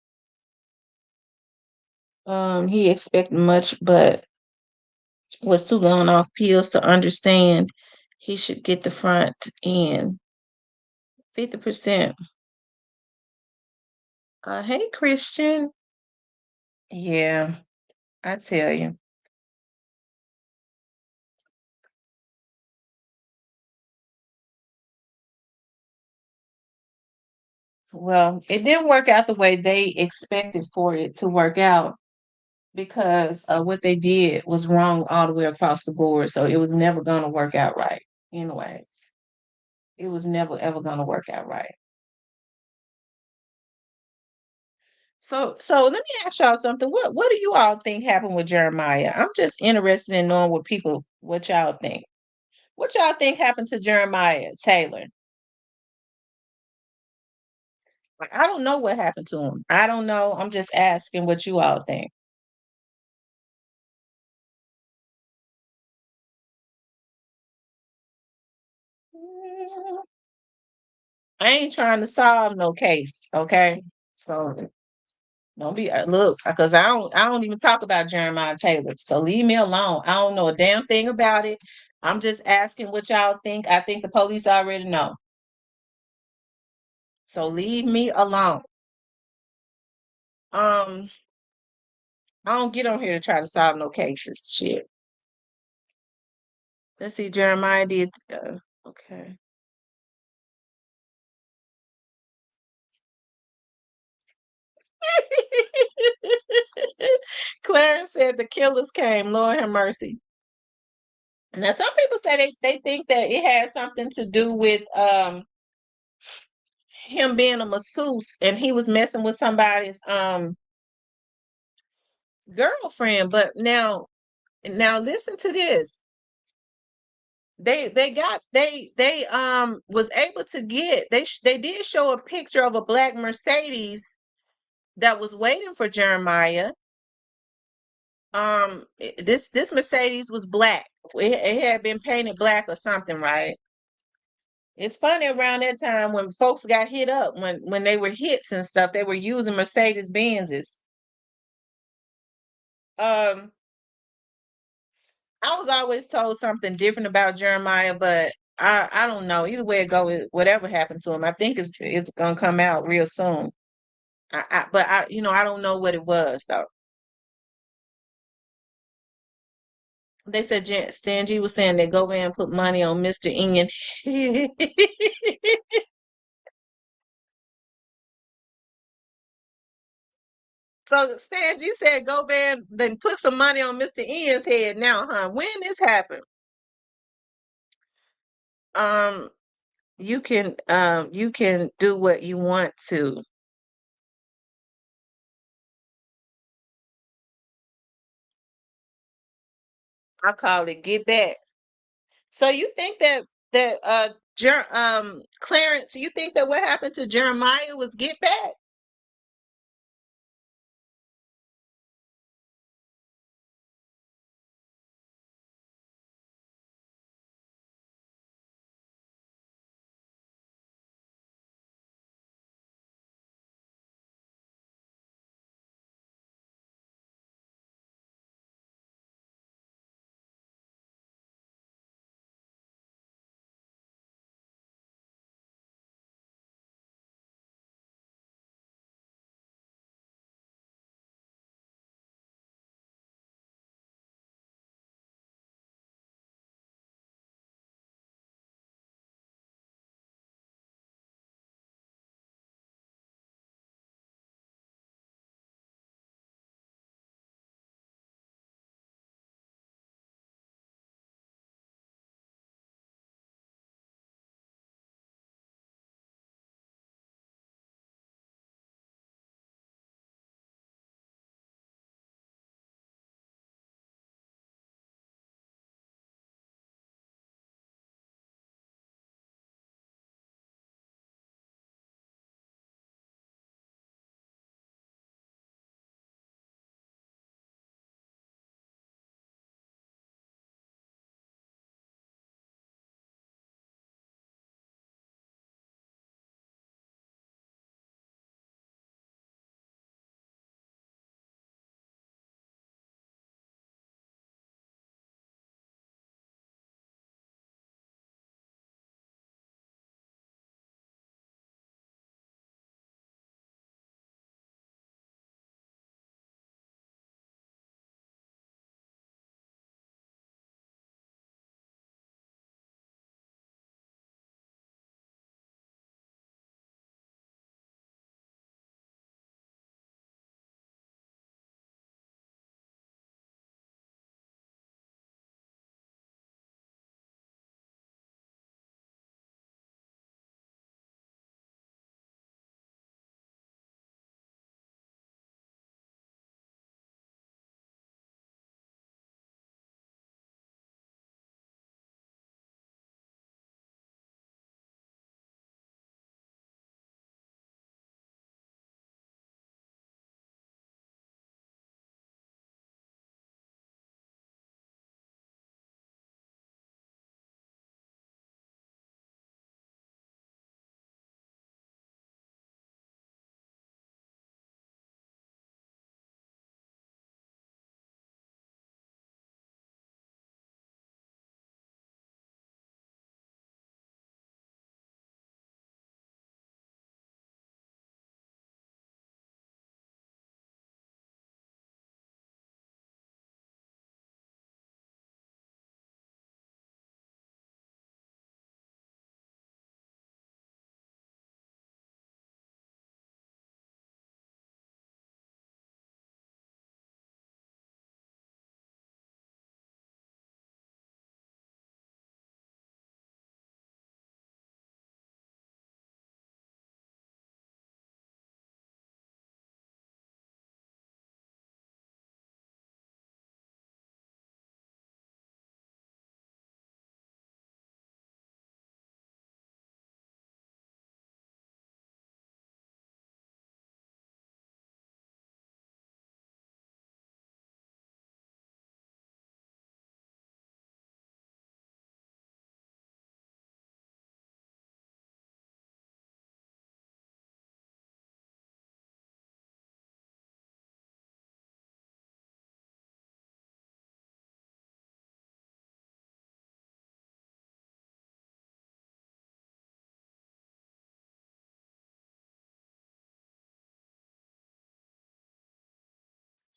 He expected much, but was too gone off pills to understand he should get the front end. 50%. Hey, Christian. Yeah, I tell you. Well, it didn't work out the way they expected for it to work out because what they did was wrong all the way across the board. So it was never going to work out right. Anyways, it was never ever going to work out right. So let me ask y'all something. What do you all think happened with Jeremiah? I'm just interested in knowing what y'all think. What y'all think happened to Jeremiah Taylor? Like, I don't know what happened to him. I don't know. I'm just asking what you all think. I ain't trying to solve no case, okay? So don't be look, because I don't even talk about Jeremiah Taylor. So leave me alone. I don't know a damn thing about it. I'm just asking what y'all think. I think the police already know. So leave me alone. I don't get on here to try to solve no cases. Shit. Let's see, Jeremiah did okay. Clarence said the killers came. Lord have mercy. Now, some people say they think that it has something to do with him being a masseuse and he was messing with somebody's girlfriend. But now listen to this. They was able to get they did show a picture of a black Mercedes that was waiting for Jeremiah. This Mercedes was black. It had been painted black or something, right? It's funny around that time when folks got hit up when they were hits and stuff, they were using Mercedes Benzes. Um, I was always told something different about Jeremiah, but I don't know. Either way it go, whatever happened to him, I think it's gonna come out real soon. But I don't know what it was though. They said Stan G was saying they go in and put money on Mr. Ian. So Stan G said go back then put some money on Mr. Ian's head now, huh? When this happened? Um, you can do what you want to. I call it get back. So you think that Clarence, you think that what happened to Jeremiah was get back?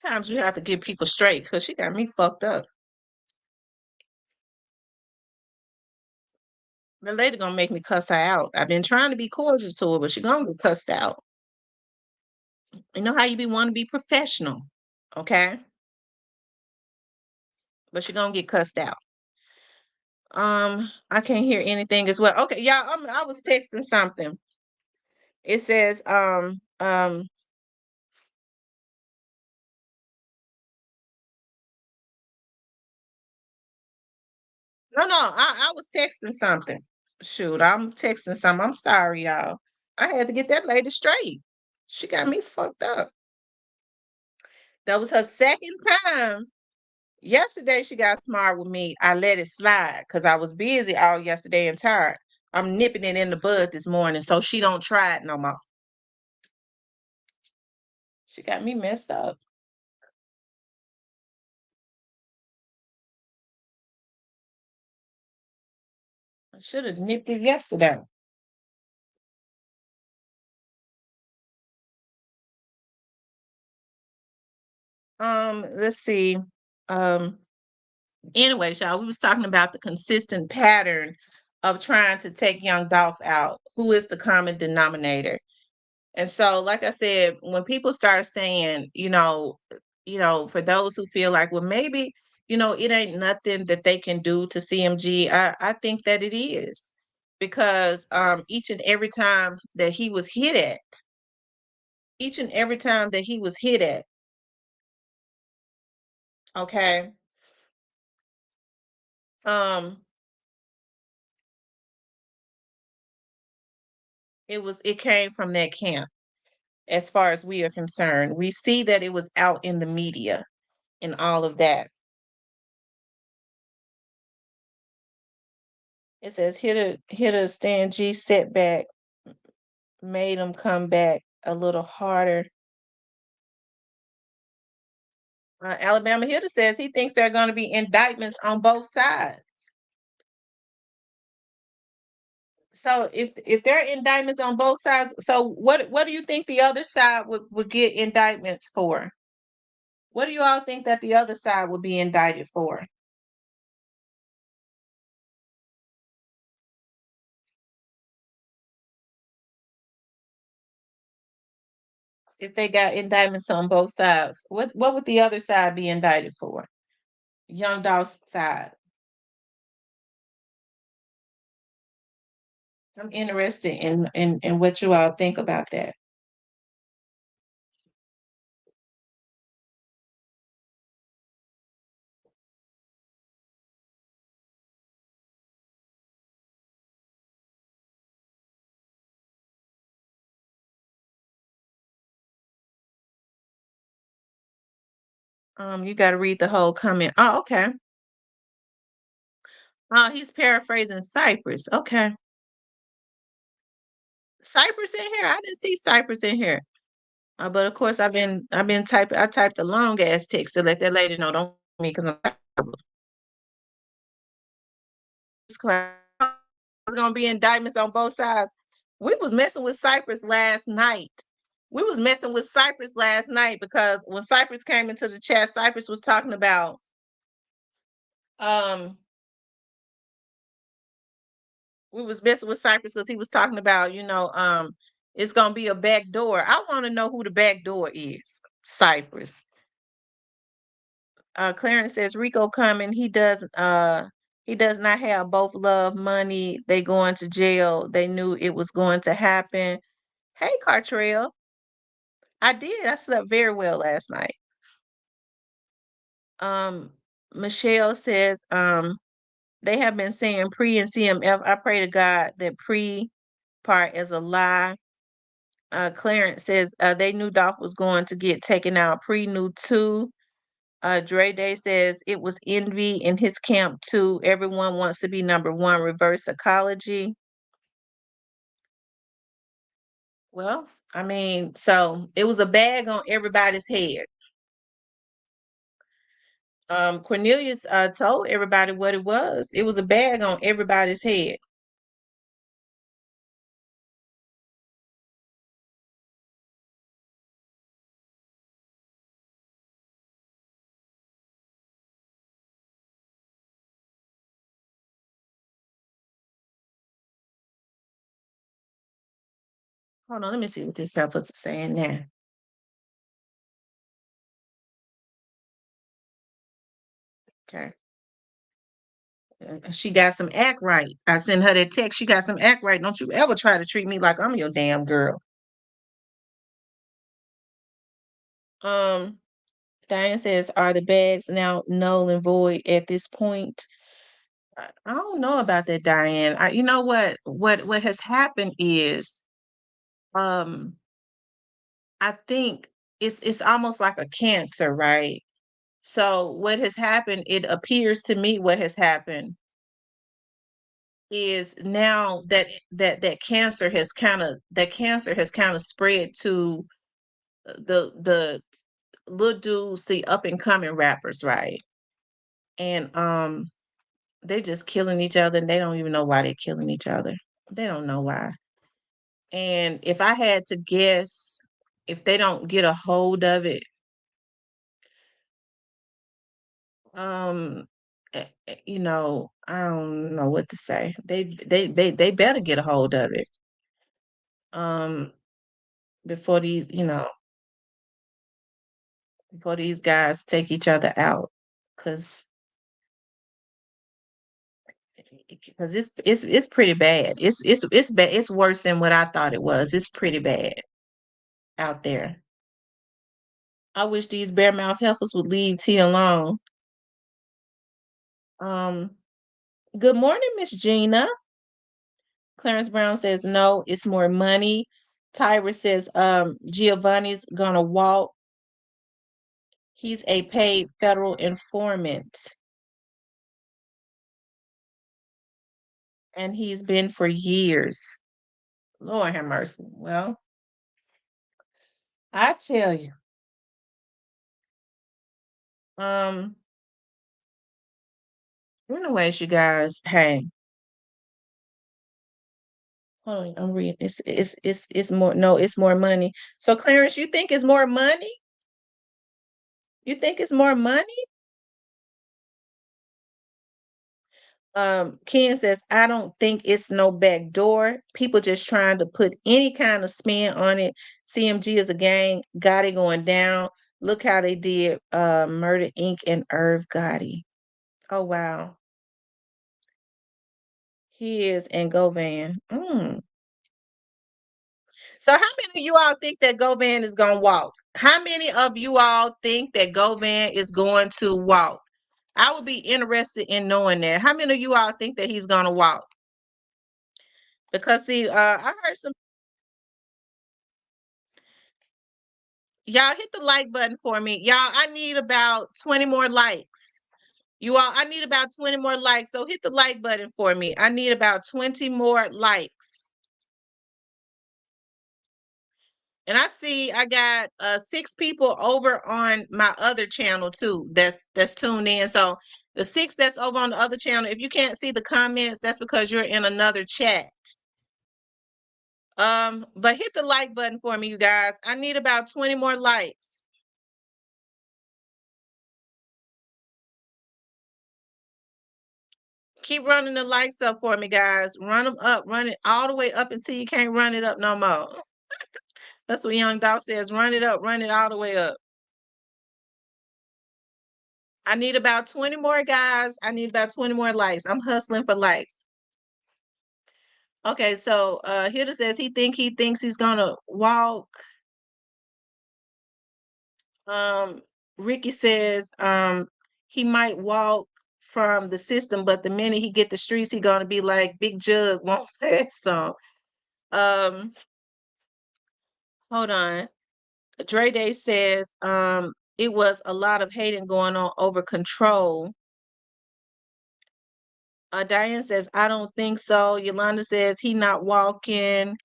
Sometimes you have to get people straight because she got me fucked up. The lady gonna make me cuss her out. I've been trying to be cordial to her, but she gonna get cussed out. You know how you want to be professional, okay? But she gonna get cussed out. I can't hear anything as well. Okay, y'all. I was texting something. It says no, I was texting something. Shoot, I'm texting something. I'm sorry, y'all. I had to get that lady straight. She got me fucked up. That was her second time. Yesterday she got smart with me. I let it slide because I was busy all yesterday and tired. I'm nipping it in the bud this morning so she don't try it no more. She got me messed up. I should have nipped it yesterday. Let's see. Um, Anyways, y'all, we was talking about the consistent pattern of trying to take young Dolph out. Who is the common denominator? And so, like I said, when people start saying, for those who feel like, well, maybe, it ain't nothing that they can do to CMG, I think that it is. Because each and every time that he was hit at, each and every time that he was hit at, okay, um, it came from that camp. As far as we are concerned, we see that it was out in the media and all of that. It says hit a stand G setback made him come back a little harder. Alabama Hitter says he thinks there are going to be indictments on both sides. So if there are indictments on both sides, so what do you think the other side would get indictments for? What do you all think that the other side would be indicted for? If they got indictments on both sides, what would the other side be indicted for? Young Dolph's side. I'm interested in what you all think about that. You got to read the whole comment. Oh, okay. Oh, he's paraphrasing Cypress. Okay. Cypress in here? I didn't see Cypress in here. But of course, I've been typing. I typed a long ass text to let that lady know don't me because there's gonna be indictments on both sides. We was messing with Cypress last night. We was messing with Cypress last night because when Cypress came into the chat, Cypress was talking about um we was messing with Cypress because he was talking about, it's gonna be a back door. I want to know who the back door is. Cypress. Clarence says Rico coming. He does not have both love money. They going to jail. They knew it was going to happen. Hey, Cartrell. I did. I slept very well last night. Um, Michelle says, they have been saying pre and CMF. I pray to God that pre part is a lie. Clarence says they knew Dolph was going to get taken out. Pre knew too. Dre Day says it was envy in his camp too. Everyone wants to be number one. Reverse psychology. Well, I mean, so it was a bag on everybody's head. Cornelius told everybody what it was. It was a bag on everybody's head. Hold on, let me see what this helper's saying now. Okay. She got some act right. I sent her that text. She got some act right. Don't you ever try to treat me like I'm your damn girl. Diane says, are the bags now null and void at this point? I don't know about that, Diane. You know what has happened is, um, I think it's almost like a cancer, right? So what has happened, it appears to me what has happened is now that cancer has kind of spread to the little dudes, the up and coming rappers, right? And they just killing each other and they don't even know why they're killing each other. They don't know why. And if I had to guess, if they don't get a hold of it, um I don't know what to say. They better get a hold of it. Um before before these guys take each other out, because it's pretty bad. It's bad. It's worse than what I thought it was. It's pretty bad out there. I wish these bare mouth heifers would leave tea alone. Um, Good morning, Miss Gina. Clarence Brown says no, it's more money. Tyra says Giovanni's gonna walk. He's a paid federal informant. And he's been for years. Lord have mercy. Well, I tell you. Um, anyways, you guys, hey, hold on, I'm reading. It's more, no, it's more money. So Clarence, you think it's more money? You think it's more money? Ken says, I don't think it's no back door. People just trying to put any kind of spin on it. CMG is a gang, Gotti going down. Look how they did Murder Inc. and Irv Gotti. Oh wow. He is and Govan. So how many of you all think that Govan is gonna walk? How many of you all think that Govan is going to walk? I would be interested in knowing that. How many of you all think that he's gonna walk? Because see, I heard some. Y'all hit the like button for me. Y'all, I need about 20 more likes. You all, I need about 20 more likes. So hit the like button for me. I need about 20 more likes. And I see I got 6 people over on my other channel too. That's tuned in. So the 6 that's over on the other channel, if you can't see the comments, that's because you're in another chat. But hit the like button for me, you guys. I need about 20 more likes. Keep running the likes up for me, guys. Run them up. Run it all the way up until you can't run it up no more. That's what Young Dolph says. Run it up. Run it all the way up. I need about 20 more, guys. I need about 20 more likes. I'm hustling for likes. Okay, so Hilda says he thinks he's gonna walk. Ricky says he might walk from the system, but the minute he get the streets, he gonna be like Big Jug won't pass on. Hold on. Dre Day says it was a lot of hating going on over control. Diane says, I don't think so. Yolanda says he not walking.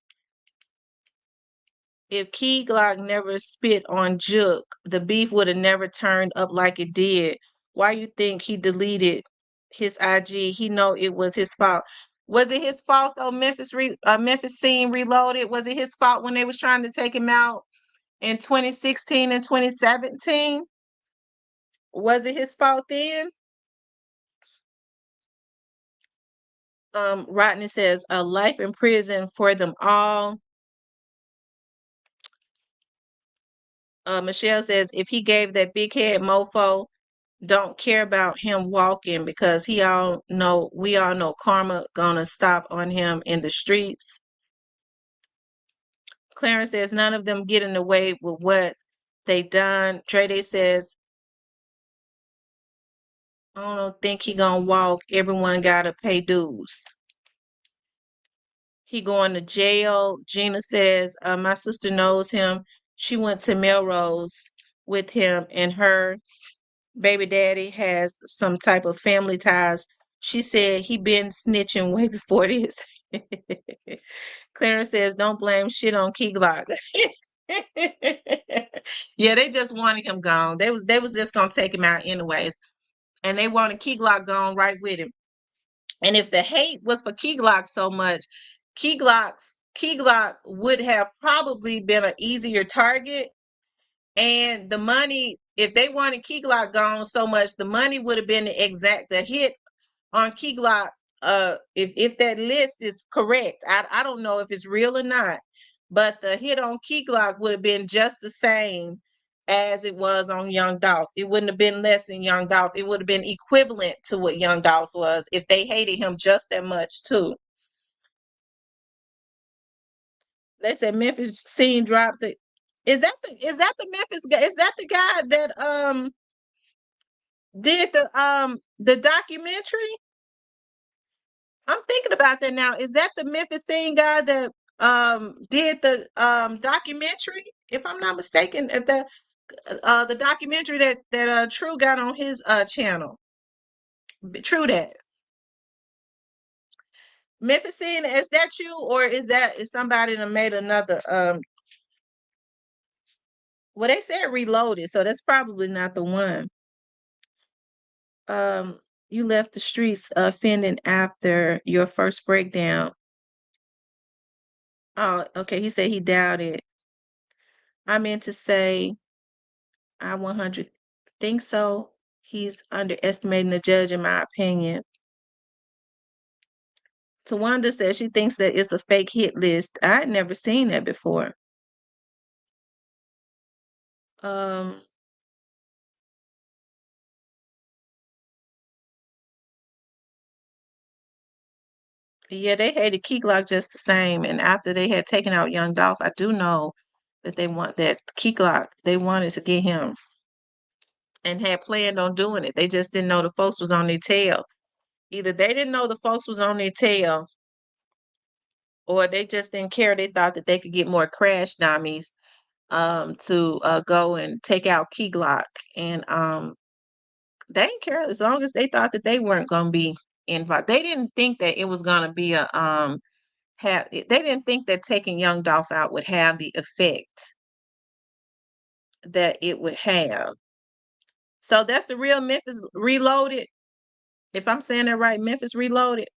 If Key Glock never spit on Jook, the beef would have never turned up like it did. Why you think he deleted his IG? He know it was his fault. Was it his fault though? Memphis Scene Reloaded. Was it his fault when they was trying to take him out in 2016 and 2017? Was it his fault then? Rodney says, a life in prison for them all. Michelle says if he gave that big head mofo, don't care about him walking because we all know karma gonna stop on him in the streets. Clarence says none of them getting away with what they done. Trey says I don't think he gonna walk. Everyone gotta pay dues. He going to jail. Gina says my sister knows him. She went to Melrose with him, and her baby daddy has some type of family ties. She said he been snitching way before this. Clarence says, don't blame shit on Key Glock. Yeah, they just wanted him gone. They was just gonna take him out anyways. And they wanted Key Glock gone right with him. And if the hate was for Key Glock so much, Key Glock would have probably been an easier target. And the money, if they wanted Key Glock gone so much, the money would have been the hit on Key Glock. If that list is correct, I don't know if it's real or not, but the hit on Key Glock would have been just the same as it was on Young Dolph. It wouldn't have been less than Young Dolph. It would have been equivalent to what Young Dolph was if they hated him just that much too. They said Memphis scene dropped the. Is that the Memphis guy? Is that the guy that did the documentary? I'm thinking about that now. Is that the Memphis scene guy that did the documentary? If I'm not mistaken, if the documentary that True got on his channel. True that. Memphis scene, is that you or is somebody that made another well, they said reloaded, so that's probably not the one. You left the streets offending after your first breakdown. Oh, okay. He said he doubted. I meant to say I 100 think so. He's underestimating the judge, in my opinion. Tawanda says she thinks that it's a fake hit list. I had never seen that before. Um, yeah, they hated Key Glock just the same. And after they had taken out Young Dolph, I do know that Key Glock, they wanted to get him and had planned on doing it. They just didn't know the folks was on their tail. Either they didn't know the folks was on their tail, or they just didn't care. They thought that they could get more crash dummies to go and take out Key Glock. And they didn't care as long as they thought that they weren't going to be involved. They didn't think that it was going to be they didn't think that taking Young Dolph out would have the effect that it would have. So that's the real Memphis Reloaded. If I'm saying that right, Memphis Reloaded.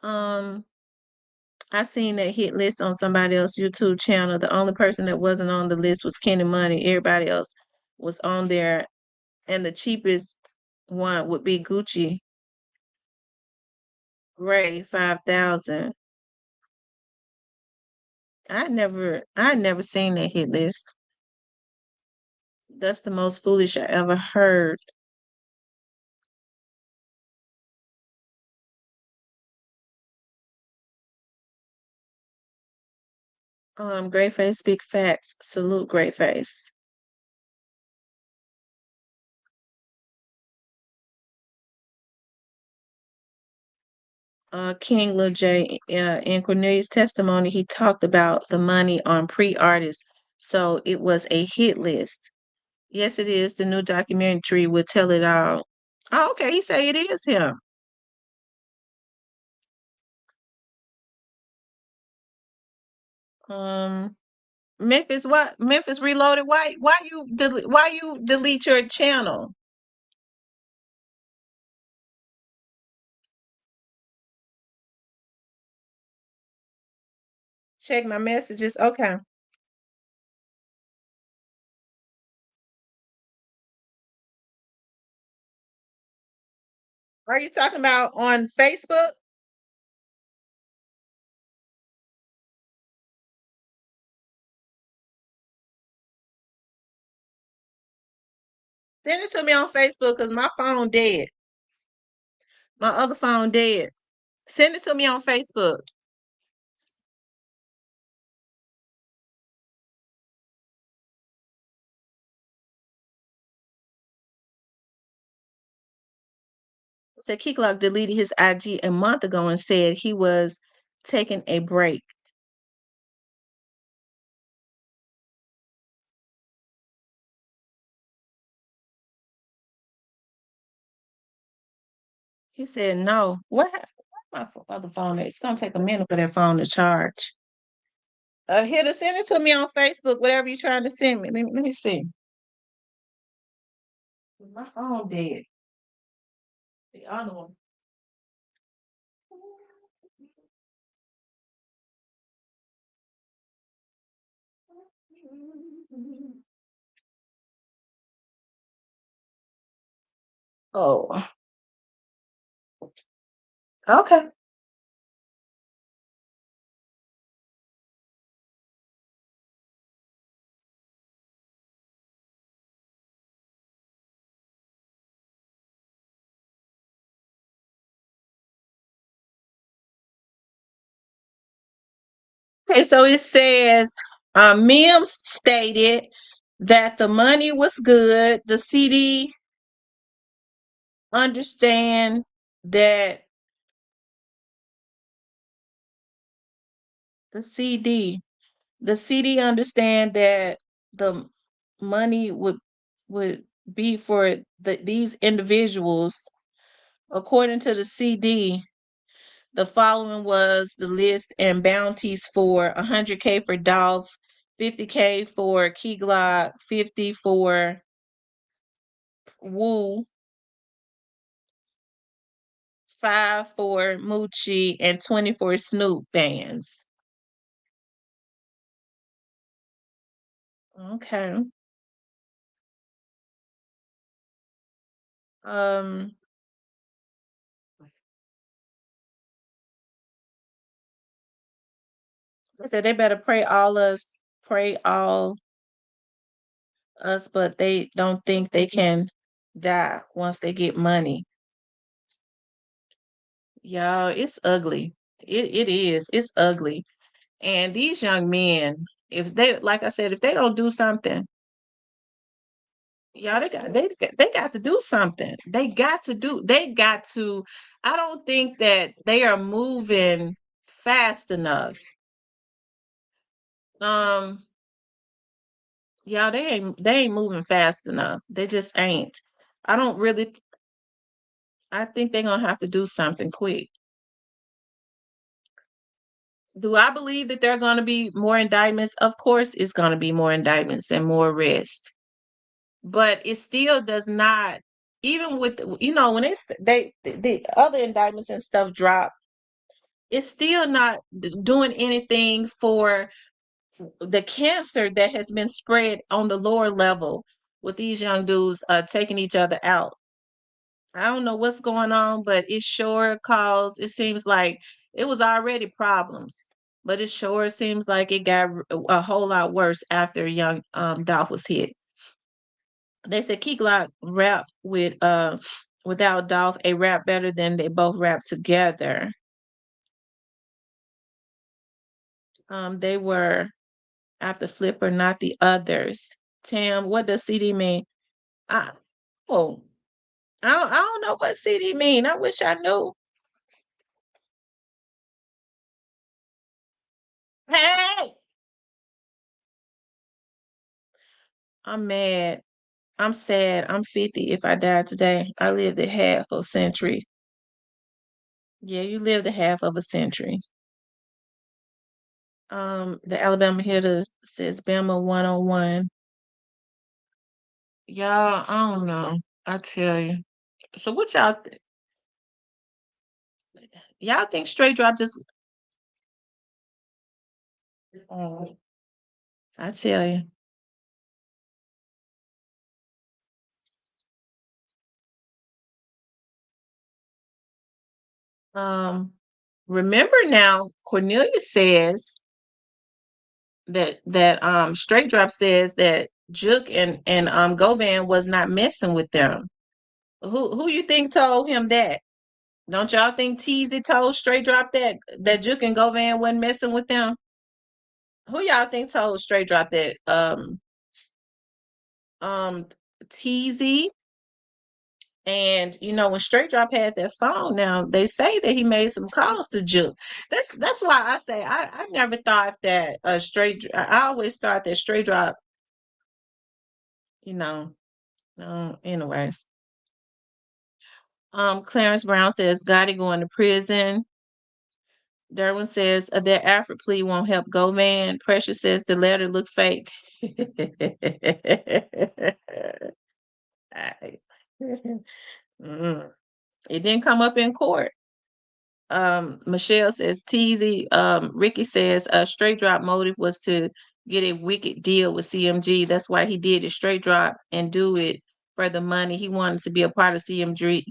I seen that hit list on somebody else's YouTube channel. The only person that wasn't on the list was Kenny Money. Everybody else was on there, and the cheapest one would be Gucci Ray 5,000. I never seen that hit list. That's the most foolish I ever heard. Great face, big facts. Salute, great face. King Lil J, in Cornelius' testimony, he talked about the money on pre-artists, so it was a hit list. Yes, it is. The new documentary will tell it all. Oh, okay. He say it is him. Memphis, what? Memphis Reloaded. Why you delete your channel? Check my messages. Okay. Are you talking about on Facebook? Send it to me on Facebook because my phone dead. My other phone dead. Send it to me on Facebook. Said Keyclock deleted his IG a month ago and said he was taking a break. He said no. What happened? My other phone. It's gonna take a minute for that phone to charge. Here to send it to me on Facebook. Whatever you're trying to send me. Let me see. My phone dead. The other one. Oh. Okay. Okay, so it says Mims stated that the money was good. The CD understand that the CD understand that the money would be for these individuals. According to the CD, the following was the list and bounties for 100K for Dolph, 50K for Key Glock, 50 for Woo, 5 for Moochie, and 20 for Snoop fans. Okay. I said they better pray all us, but they don't think they can die once they get money. Y'all, it's ugly. It is. It's ugly. And these young men, if they, like I said, if they don't do something, y'all, they got to do something. They got to. I don't think that they are moving fast enough. Y'all, they ain't moving fast enough. They just ain't. I don't really. I think they're gonna have to do something quick. Do I believe that there are going to be more indictments? Of course, it's going to be more indictments and more arrests. But it still does not, even with when the other indictments and stuff drop, it's still not doing anything for the cancer that has been spread on the lower level with these young dudes taking each other out. I don't know what's going on, but it sure caused, it seems like it was already problems, but it sure seems like it got a whole lot worse after young Dolph was hit. They said Key Glock rap without Dolph, a rap better than they both rap together. They were after Flipper, not the others. Tam, what does CD mean? I oh, I don't know what CD mean. I wish I knew. Hey, I'm mad. I'm sad. I'm 50 if I die today. I lived a half of a century. Yeah, you lived a half of a century. The Alabama hitter says Bama 101. Y'all, I don't know. I tell you. So what y'all y'all think straight drop just I tell you. Remember now, Cornelius says that straight drop says that Juke and Govan was not messing with them. Who you think told him that? Don't y'all think Teasy told Straight Drop that Juke and Govan wasn't messing with them? Who y'all think told Straight Drop that? Teasy. And when Straight Drop had that phone, now they say that he made some calls to Juke. That's why I say I never thought that I always thought that Straight Drop, anyways. Clarence Brown says Gotti going to prison. Derwin says that Alfred plea won't help Govan. Precious says the letter looked fake. It didn't come up in court. Michelle says teasy. Ricky says Straight Drop motive was to get a wicked deal with CMG. That's why he did it straight drop and do it for the money. He wanted to be a part of CMG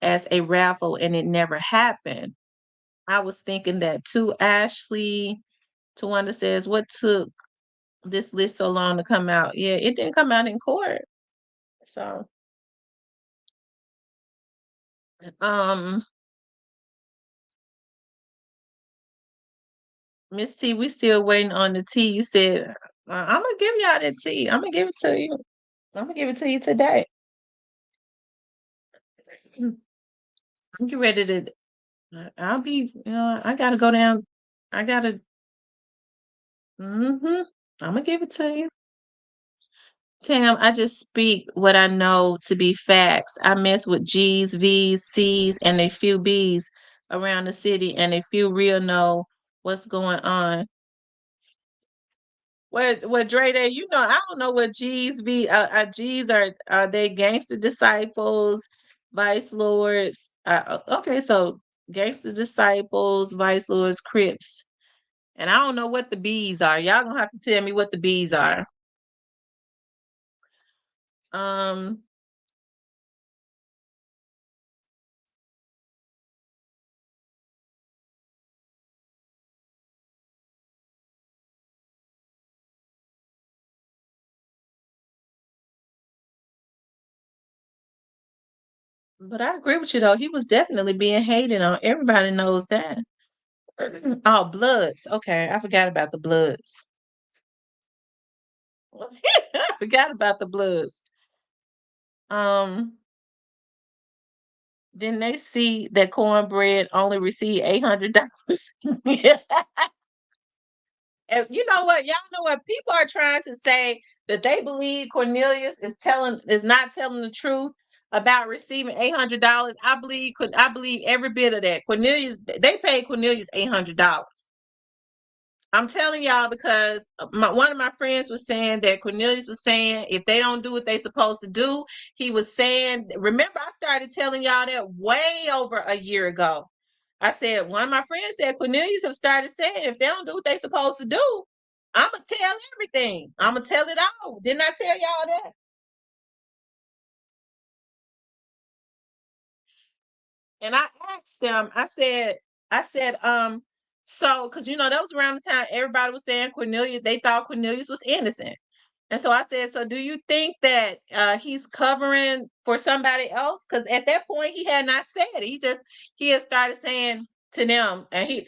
as a raffle, and it never happened. I was thinking that too. Ashley Tawanda says, what took this list so long to come out? Yeah, it didn't come out in court. So Miss T, we still waiting on the tea. You said, I'm gonna give y'all that tea. I'm gonna give it to you. I'm gonna give it to you today. I'm get ready to. I'll be. I gotta go down. I gotta. I'm gonna give it to you. Tam, I just speak what I know to be facts. I mess with G's, V's, C's, and a few B's around the city, and a few real know what's going on. What Dre Day, I don't know what G's be. G's are they gangster disciples, vice lords? Okay, so gangster disciples, vice lords, Crips, and I don't know what the B's are. Y'all gonna have to tell me what the B's are. Um, but I agree with you though. He was definitely being hated on. Everybody knows that. Oh, Bloods. Okay, I forgot about the Bloods. I forgot about the Bloods. Didn't they see that Cornbread only received $800? And you know what? Y'all know what? People are trying to say that they believe Cornelius is not telling the truth about receiving $800. I believe every bit of that. They paid Cornelius $800. I'm telling y'all because one of my friends was saying that Cornelius was saying if they don't do what they supposed to do, he was saying, remember I started telling y'all that way over a year ago. I said, one of my friends said Cornelius have started saying if they don't do what they supposed to do, I'm going to tell everything. I'm going to tell it all. Didn't I tell y'all that? And I asked them, so, because that was around the time everybody was saying they thought Cornelius was innocent. And so I said, so do you think that he's covering for somebody else? Because at that point he had not said it. He had started saying to them, and he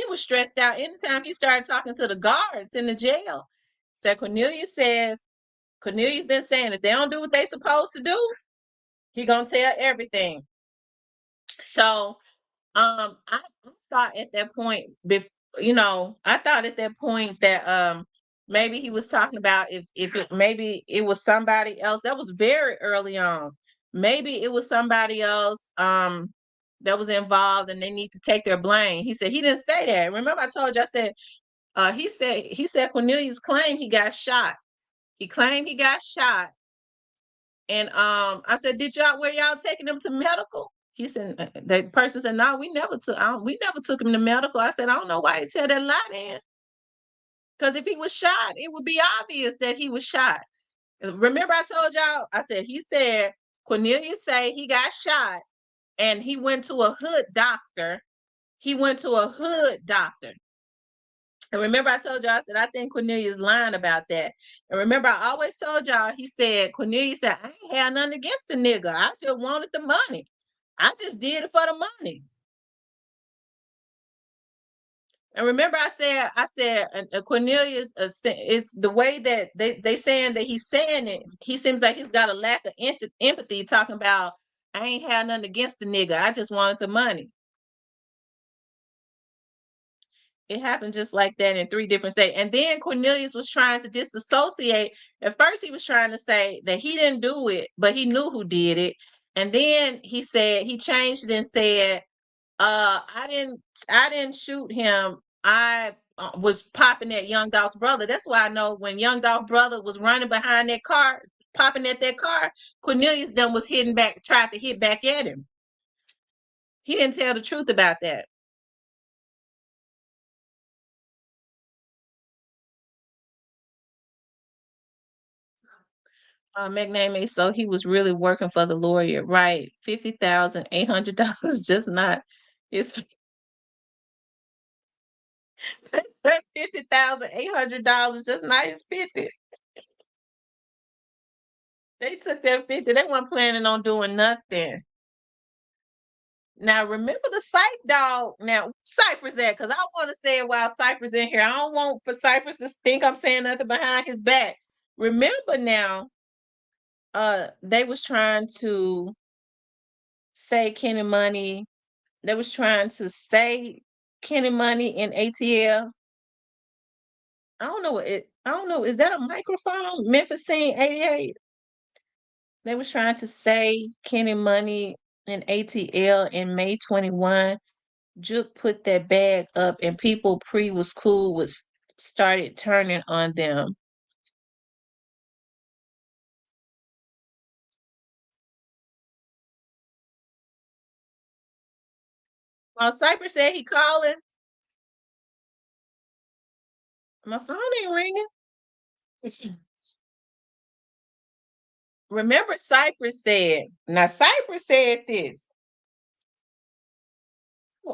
was stressed out anytime he started talking to the guards in the jail. So Cornelius been saying if they don't do what they supposed to do, he gonna tell everything. So I thought at that point, I thought at that point that maybe he was talking about maybe it was somebody else. That was very early on. Maybe it was somebody else that was involved and they need to take their blame. He said he didn't say that. Remember I told you, I said he said Cornelius claimed he got shot. He claimed he got shot. And I said, were y'all taking him to medical? He said, that person said, no, we never took him to medical. I said, I don't know why he tell that lie then. Because if he was shot, it would be obvious that he was shot. Remember I told y'all, he said, Cornelius say he got shot and he went to a hood doctor. And remember, I told y'all, I said, I think Cornelius lying about that. And remember, I always told y'all, he said, Cornelius said, I ain't had nothing against the nigga. I just wanted the money. I just did it for the money. And remember, I said, Cornelius is the way that they saying that he's saying it. He seems like he's got a lack of empathy, talking about, I ain't had nothing against the nigga. I just wanted the money. It happened just like that in 3 different states. And then Cornelius was trying to disassociate. At first, he was trying to say that he didn't do it, but he knew who did it. And then he said, he changed it and said, I didn't shoot him. I was popping at Young Dolph's brother. That's why I know when Young Dolph's brother was running behind that car, popping at that car, Cornelius then was hitting back, tried to hit back at him. He didn't tell the truth about that. McNamee, so he was really working for the lawyer, right? $50,800, just not his $50,800, just not his 50. They took that 50. They weren't planning on doing nothing. Now remember the Cypher dog. Now Cypress at, because I want to say it while Cypress in here. I don't want for Cypress to think I'm saying nothing behind his back. Remember now, they was trying to say Kenny Money. They was trying to say Kenny Money in ATL. I don't know it. I don't know. Is that a microphone? Memphis Scene 88. They was trying to say Kenny Money in ATL in May 21. Juke put that bag up and people was cool was started turning on them. While Cypress said he calling, my phone ain't ringing. Remember Cypress said, now Cypress said this.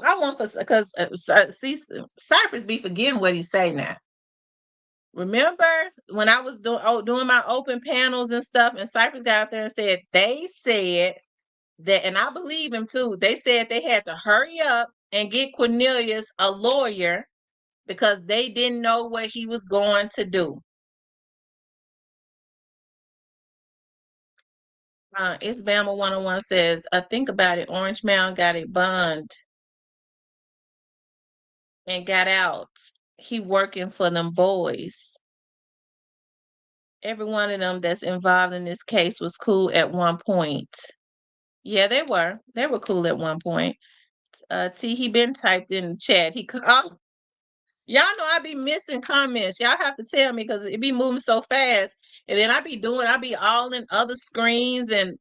I want for because see Cypress be forgetting what he say now. Remember when I was doing my open panels and stuff, and Cypress got up there and said they said that, and I believe him too. They said they had to hurry up and get Cornelius a lawyer because they didn't know what he was going to do. It's Bama 101 says, think about it. Orange Mound got a bond and got out. He working for them boys. Every one of them that's involved in this case was cool at one point. Yeah, they were. They were cool at one point. He been typed in the chat. Y'all know I be missing comments. Y'all have to tell me because it be moving so fast. And then I be all in other screens and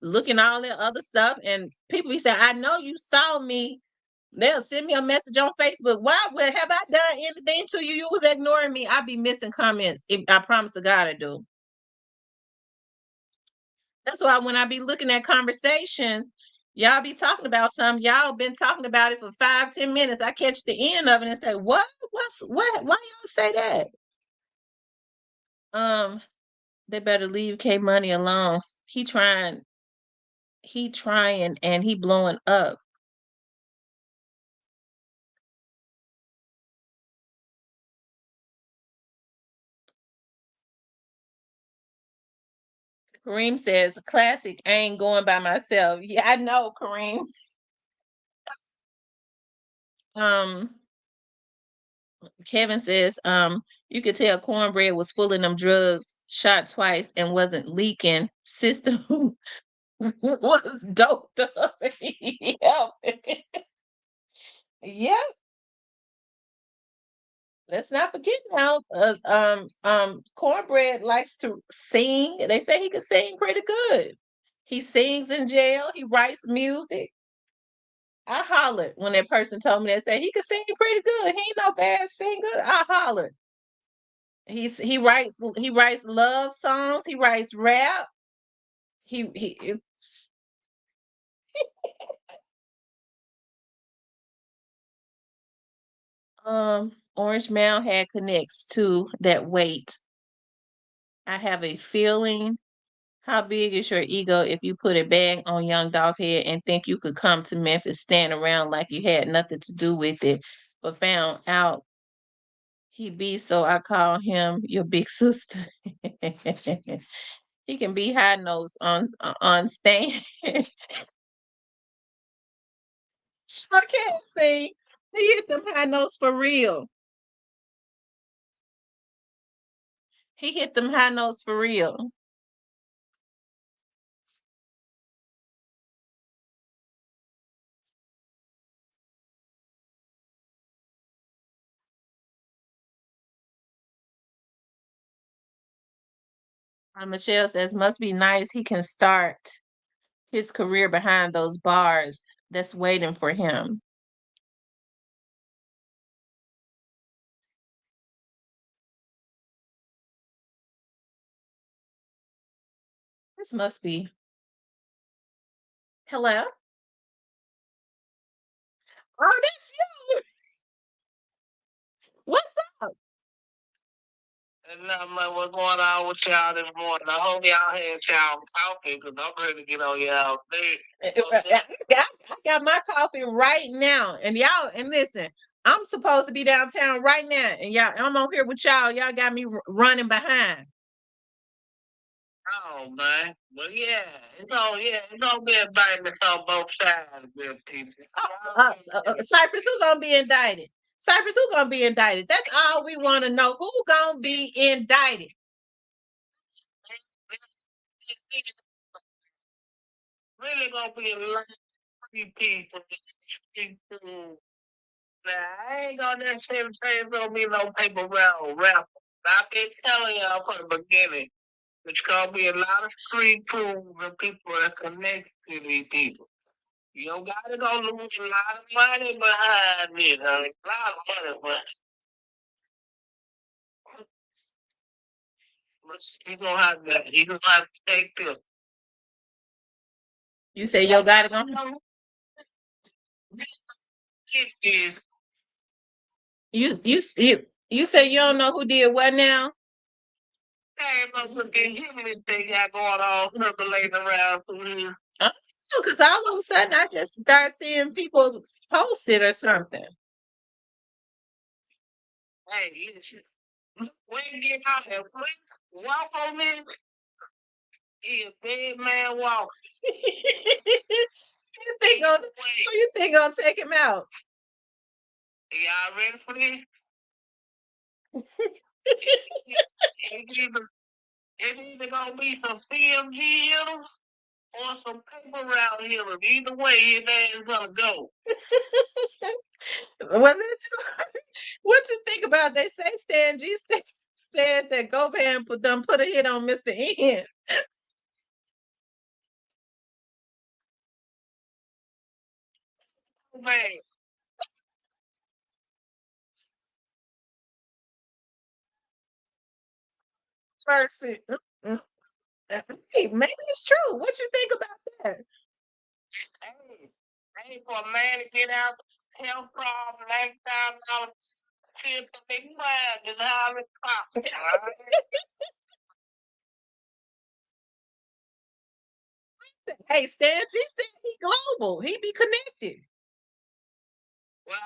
looking all in other stuff. And people be saying, I know you saw me. They'll send me a message on Facebook. Why have I done anything to you? You was ignoring me. I be missing comments. I promise to God I do. That's why when I be looking at conversations, y'all be talking about something. Y'all been talking about it for 5-10 minutes. I catch the end of it and say, what? What? Why y'all say that? They better leave K Money alone. He trying and he blowing up. Kareem says, classic, I ain't going by myself. Yeah, I know, Kareem. Kevin says, you could tell Cornbread was full of them drugs, shot twice and wasn't leaking. System was doped up. Yep. Yep. Let's not forget now. Cornbread likes to sing. They say he can sing pretty good. He sings in jail. He writes music. I hollered when that person told me that. Said he could sing pretty good. He ain't no bad singer. I hollered. He writes love songs. He writes rap. It's, Orange Mound had connects to that weight. I have a feeling. How big is your ego if you put a bag on young Dolph head and think you could come to Memphis, stand around like you had nothing to do with it, but found out he be, so I call him your big sister. He can be high nose on stand. I can't see. He hit them high notes for real. He hit them high notes for real. Michelle says, must be nice. He can start his career behind those bars that's waiting for him. This must be. Hello? Oh, that's you. What's up? And nothing like what's going on with y'all this morning. I hope y'all had y'all coffee because I'm ready to get on y'all bed. I got my coffee right now. And y'all, and listen, I'm supposed to be downtown right now. And y'all, I'm on here with y'all. Y'all got me running behind. Oh man, but yeah, it's gonna be a indictment on both sides, good people. Cypress, who's gonna be indicted? Cypress, who gonna be indicted? That's all we want to know. Who gonna be indicted? Really gonna be a lot of people. Now, I ain't gonna necessarily say it's gonna be no paper round rapper. I been telling y'all from the beginning, it's gonna be a lot of street fools and people that connect to these people. You don't gotta go lose a lot of money behind it, honey. A lot of money, but you gonna have to take this. You say your guy gonna you say you don't know who did what now? Hey, motherfucking thing got going on circulating around through here. Because all of a sudden I just start seeing people post it or something. Hey, listen. When you get out there, walk on me. He a dead man walking. Who you think gonna take him out? Y'all ready for this? It's either gonna be some CMG hitters or some paper route hitters. Either way, his ass is gonna go. What you think about? They say Stan G said that Govan put a hit on Mr. N. Man. Mercy. Hey, maybe it's true. What you think about that? Hey, for a man to get out health problem, $9,000 shit to be mad is how it's possible. Hey, Stan G said he global. He be connected. Well,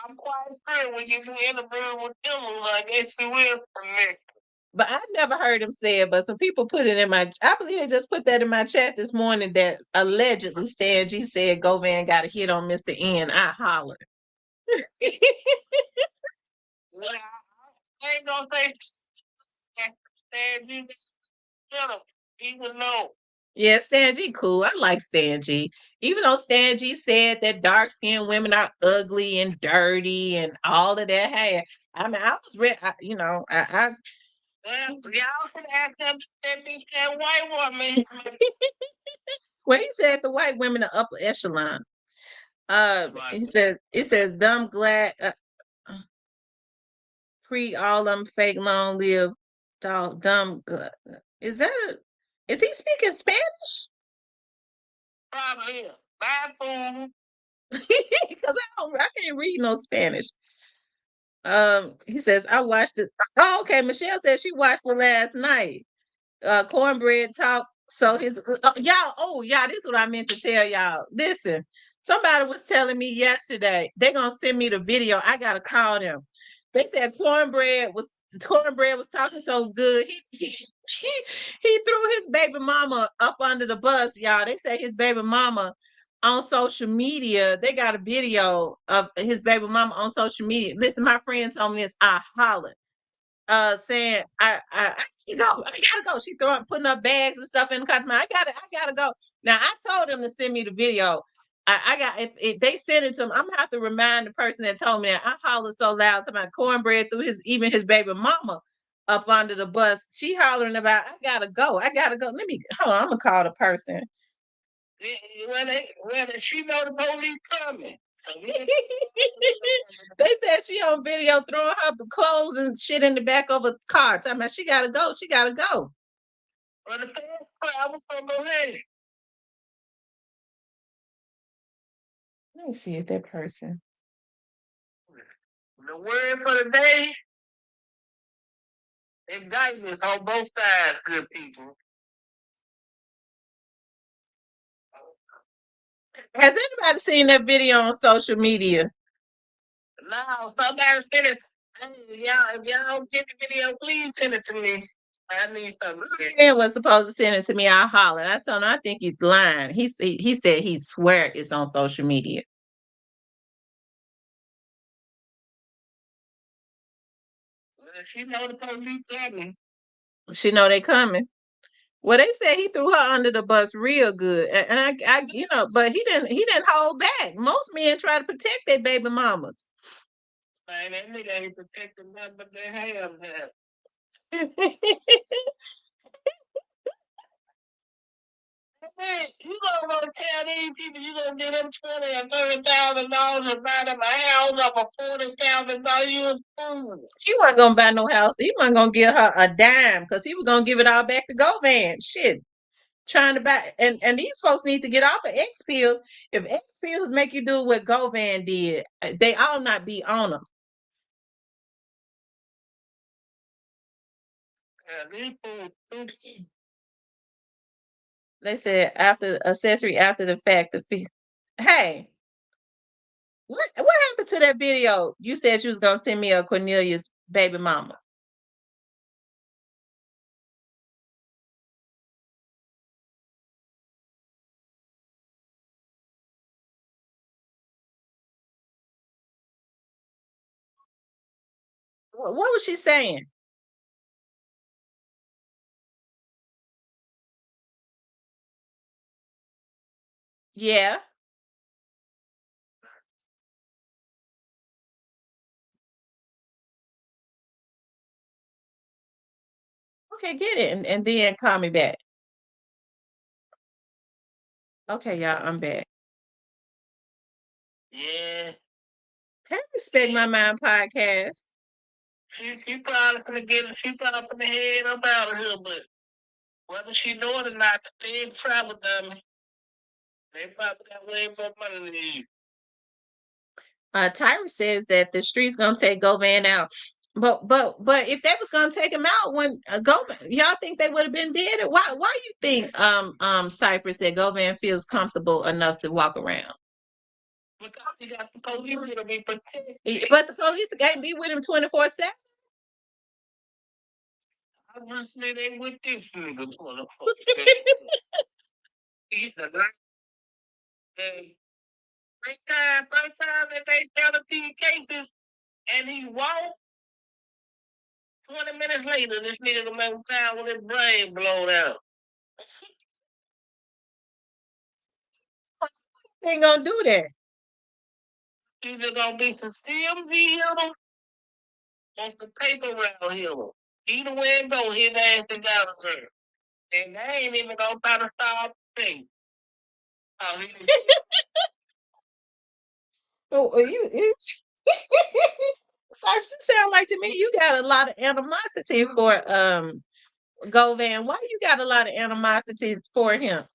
I'm quite sure when you do interview with him, like, yes, you will connect. But I never heard him say it, but some people put it in my, I believe they just put that in my chat this morning that allegedly Stan G said Govan got a hit on Mr. N. I hollered. Well, I ain't gonna say Stan G, he would know. Yeah, Stan G cool. I like Stan G. Even though Stan G said that dark-skinned women are ugly and dirty and all of that. Hey, I mean, I was ready, Well, y'all can ask him that white woman. well, he said the white women are upper echelon. It says dumb glad pre all them fake long live dumb. Is he speaking Spanish? Probably. Bad fool. Because I can't read no Spanish. He says, I watched it. Oh, okay. Michelle said she watched it last night. Cornbread talk. So his y'all, oh y'all, this is what I meant to tell y'all. Listen, somebody was telling me yesterday they're gonna send me the video. I gotta call them. They said cornbread was talking so good. He threw his baby mama up under the bus, y'all. They say his baby mama on social media. They got a video of his baby mama on social media. Listen, my friend told me this. I hollered saying I you go, I gotta go. She putting up bags and stuff in the car. I gotta go. Now I told them to send me the video. I got if they send it to them, I'm gonna have to remind the person that told me that. I hollered so loud to my cornbread through his baby mama up under the bus. She hollering about I gotta go. I gotta go. Let me hold on, I'm gonna call the person. When she know the police coming. They said she on video throwing her clothes and shit in the back of a car. Talking about she gotta go. She gotta go. Well, the first problem from the head. Let me see if that person. The word for the day, indictments on both sides, good people. Has anybody seen that video on social media? Now, somebody send it. Hey, y'all, if y'all don't get the video, please send it to me. I need something. Man was supposed to send it to me. I hollered. I told him I think he's lying. He said he swear it's on social media. Well, she know the police coming. She know they coming. Well, they said he threw her under the bus real good, and I but he didn't hold back. Most men try to protect their baby mamas. Man, that nigga ain't protecting nothing but their hands. Hey, you gonna tell these people you gonna give them $20,000 or $30,000 to buy them a house of a $40,000? You a fool. He wasn't gonna buy no house. He wasn't gonna give her a dime because he was gonna give it all back to Govan. Shit, trying to buy and these folks need to get off of X pills. If X pills make you do what Govan did, they all not be on them. These fools stupid. They said after accessory after the fact. Hey, what happened to that video? You said you was gonna send me a Cornelius baby mama. What was she saying? Yeah. Okay, get it and then call me back. Okay, y'all, I'm back. Yeah. Hey, Respect My Mind podcast. She probably gonna get it. She probably gonna head up out of here, but whether she doing it or not, they ain't travel dummy. They probably got way more money than you. Tyra says that the street's gonna take Govan out. But if they was gonna take him out when Govan, y'all think they would have been dead? Or why you think Cypress that Govan feels comfortable enough to walk around? Because he got the police to be protected. But the police can't be with him 24/7. Obviously, they with this nigga 24/7. He's a first time that they settled these cases, and he walked. 20 minutes later, this nigga gonna make found with his brain blown out. They ain't gonna do that. Either gonna be some CMV him or some paper round him. Either way it go, his ass is out of there. And they ain't even gonna try to stop the thing. Oh, You Cypress, it sound like to me you got a lot of animosity for Govan. Why you got a lot of animosity for him?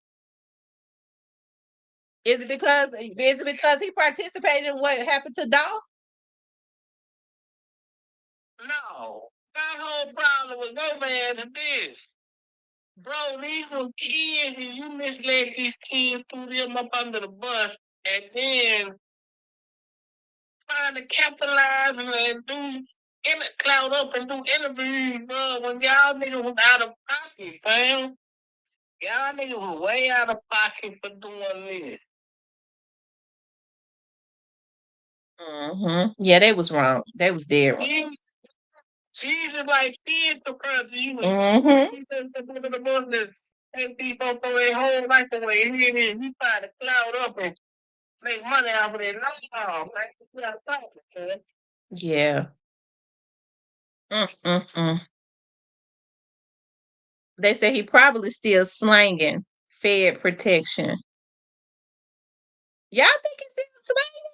Is it because he participated in what happened to Dolph? No. My whole problem with no man is this. Bro, these were kids and you misled these kids, threw them up under the bus, and then trying to capitalize and do cloud up and do interviews, bro, when y'all niggas was out of pocket, fam. Y'all niggas was way out of pocket for doing this. Yeah, they was wrong. They was dead wrong. These are like kids to you. The bus that take people for their whole life away. And then you try to cloud up and make money off of it. No, man. Yeah. They say he probably still slanging Fed protection. Y'all think he's still slanging?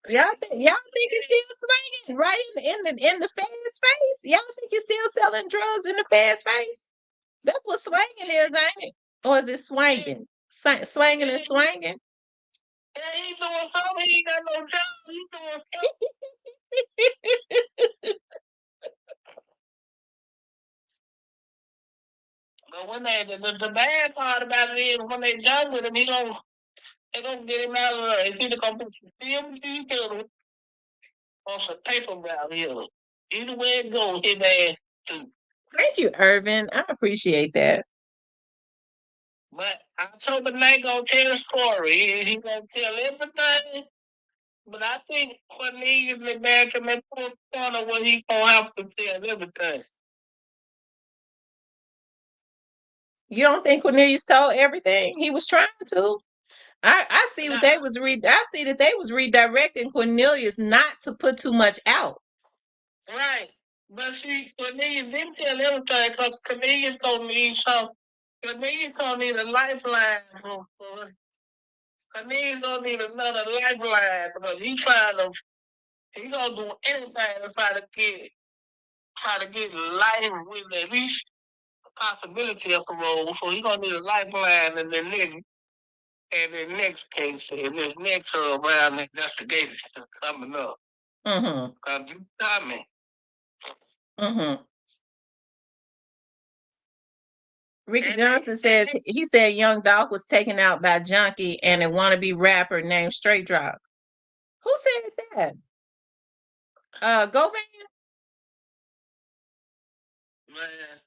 Y'all think he's still slanging right in the Fed's face? Y'all think he's still selling drugs in the Fed's face? That's what slanging is, ain't it? Or is it swanging? Slanging and swanging? Yeah, he's doing something. He ain't got no job. He's doing something. But when the bad part about it is when they done with him, they gonna get him out of there. He's either gonna put some film details on some paper around here. Either way it goes, his ass too. Thank you, Irvin. I appreciate that. But October night gonna tell the story. He gonna tell everything. But I think Cornelius is back in that fourth corner where he gonna have to tell everything. You don't think Cornelius told everything? He was trying to. I see what they was I see that they was redirecting Cornelius not to put too much out. Right. But see, Cornelius didn't tell everything because Cornelius don't need some. Cornelius don't need a lifeline. Cornelius don't need another lifeline because he gonna do anything to try to get life with at least a possibility of parole. So he gonna need a lifeline in the next case, in this next round investigation coming up. Because you coming. Ricky Johnson says he said Young Dolph was taken out by Junkie and a wannabe rapper named Straight Drop. Who said that? Go Van? Man,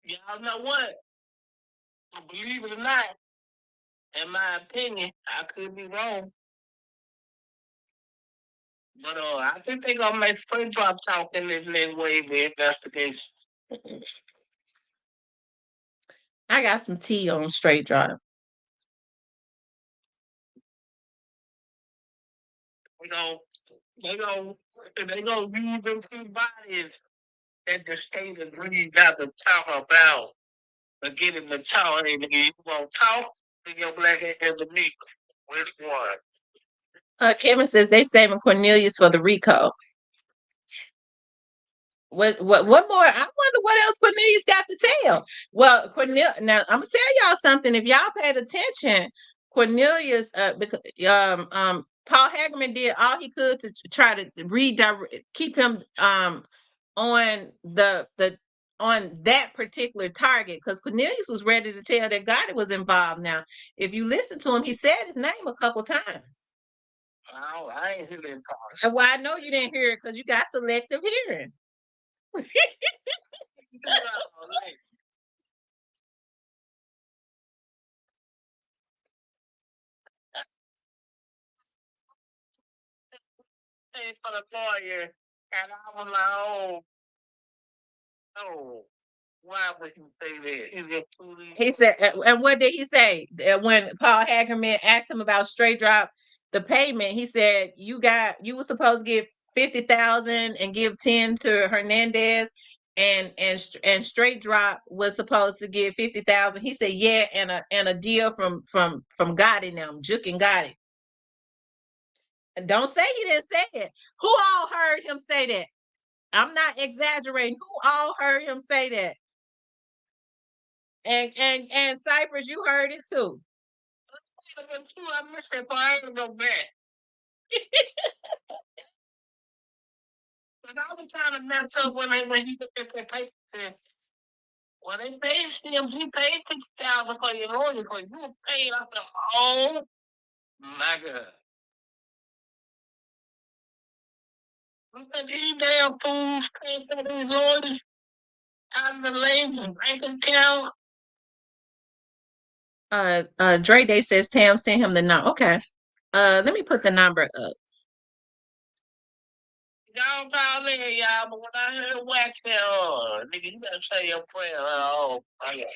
y'all know what? Believe it or not, in my opinion, I could be wrong. But I think they're gonna make Straight Drop talk in this next wave of investigation. I got some tea on Straight Drop. They gonna use them two bodies that the state agrees not to talk about. But get him to talk. Hey, nigga, you gonna talk? Then your black ass to me. Which one? Kevin says they saving Cornelius for the Rico. What more? I wonder what else Cornelius got to tell. Well, now I'm gonna tell y'all something. If y'all paid attention, Cornelius, because Paul Hagerman did all he could to try to redirect, keep him on on that particular target, because Cornelius was ready to tell that Gotti was involved. Now, if you listen to him, he said his name a couple times. Oh, I ain't hear that part. Well, I know you didn't hear it because you got selective hearing. For the lawyer, and I was like, oh, why would you say that? He said, and what did he say? When Paul Hagerman asked him about Straight Drop, the payment, he said, you were supposed to give 50,000 and give 10 to Hernandez, and Straight Drop was supposed to give 50,000. He said, yeah, and a deal from Gotti now, Juke and Gotti. And don't say he didn't say it. Who all heard him say that? I'm not exaggerating. Who all heard him say that? And Cypress, you heard it too. I missed that part. I ain't gonna go back. But I was trying to mess up when he looked at that paper and said, well, they paid him, he paid 6,000 for your lawyer, for you were paid. I said, oh my God. I said, these damn fools pay for these lawyers out of the lady's bank account. Dre Day says Tam sent him the number. Okay. Let me put the number up. Y'all call in, y'all, but when I heard wax there, nigga, you better say your prayer. Oh, my God.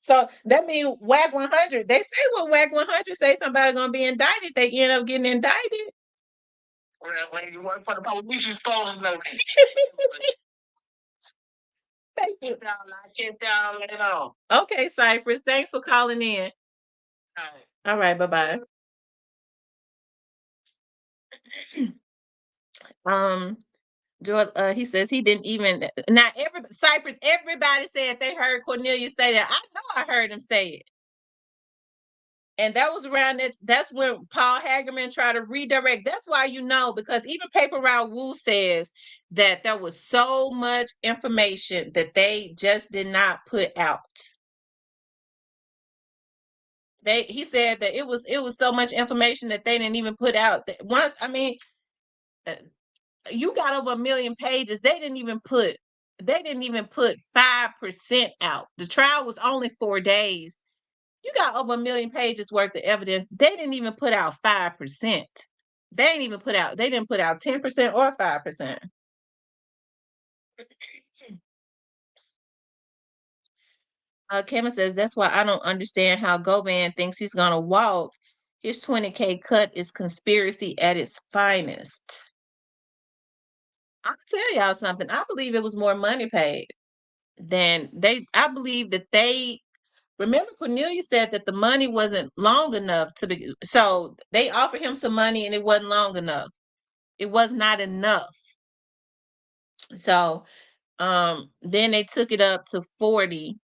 So that means WAC 100. They say when WAC 100 say somebody gonna be indicted, they end up getting indicted. Well, when you work for the police, you're supposed to know. Thank you. I can't y'all let it on. Okay, Cypress. Thanks for calling in. All right, bye-bye. He says he didn't even now Cypress, everybody said they heard Cornelius say that. I know I heard him say it. And that was around that's when Paul Hagerman tried to redirect. That's why because even Paper Route Wu says that there was so much information that they just did not put out. He said that it was so much information that they didn't even put out. You got over 1 million pages. They didn't even put 5% out. The trial was only 4 days. You got over 1 million pages worth of evidence. They didn't even put out 5%. They didn't put out 10% or 5%. Kevin says that's why I don't understand how Govan thinks he's gonna walk. His 20K cut is conspiracy at its finest. I'll tell y'all something. I believe it was more money paid than I believe that remember Cornelius said that the money wasn't long enough so they offered him some money and it wasn't long enough. It was not enough. So then they took it up to 40.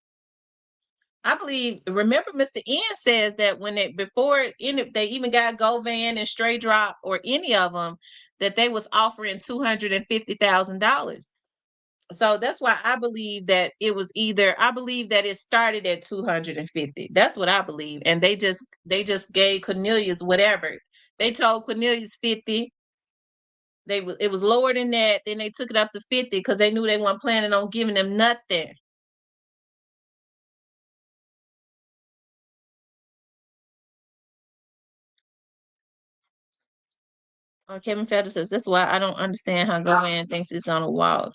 I believe, remember Mr. N says that when before they even got Govan and Stray Drop or any of them, that they was offering $250,000. So that's why I believe that I believe that it started at 250. That's what I believe. And they just gave Cornelius whatever. They told Cornelius 50. It was lower than that. Then they took it up to 50 because they knew they weren't planning on giving them nothing. Kevin Felder says, that's why I don't understand how Govan thinks he's gonna walk.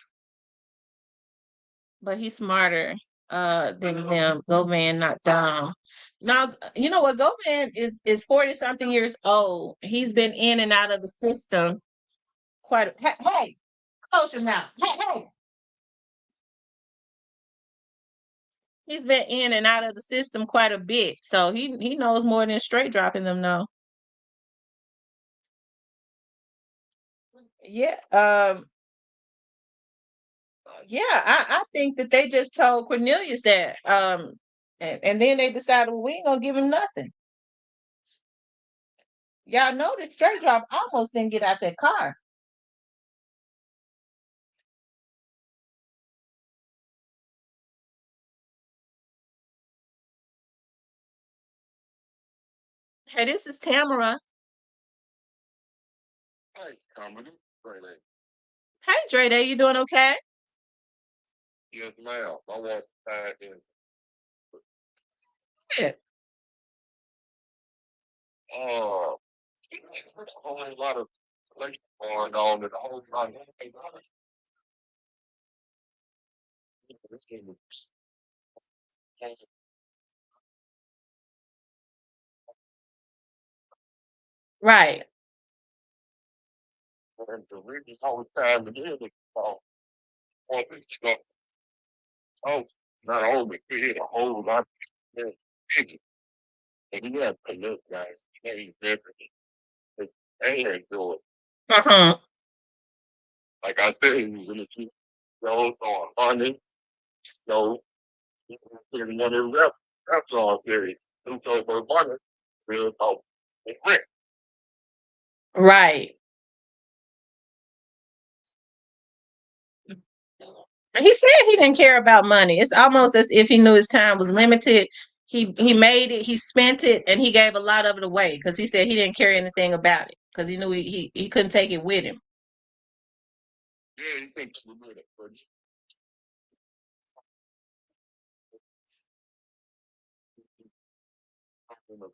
But he's smarter than them. Govan not dumb. Now, you know what? Govan is 40-something years old. He's been in and out of the system hey, close your mouth. Hey. He's been in and out of the system quite a bit. So he knows more than straight dropping them know. Yeah. I think that they just told Cornelius that. And then they decided, well, we ain't gonna give him nothing. Y'all know that straight drop almost didn't get out that car. Hey, this is Tamara. Hey, Tamara. Hey, Dre Day, you doing okay? Yes, ma'am. I want to tag in. Yeah. There's a whole lot of things going on in the whole time. Right. And the reason all the time it is all this stuff. Oh, not only did a whole lot of things, and you have to look, guys, change everything. They ain't do it. Uh-huh. Like I said, you're gonna keep those on money, so you're gonna reps on theory. And so for money, we'll talk. It's rent. Right. And he said he didn't care about money. It's almost as if he knew his time was limited. He made it, he spent it, and he gave a lot of it away because he said he didn't care anything about it because he knew he couldn't take it with him. Yeah, he couldn't take it with him. But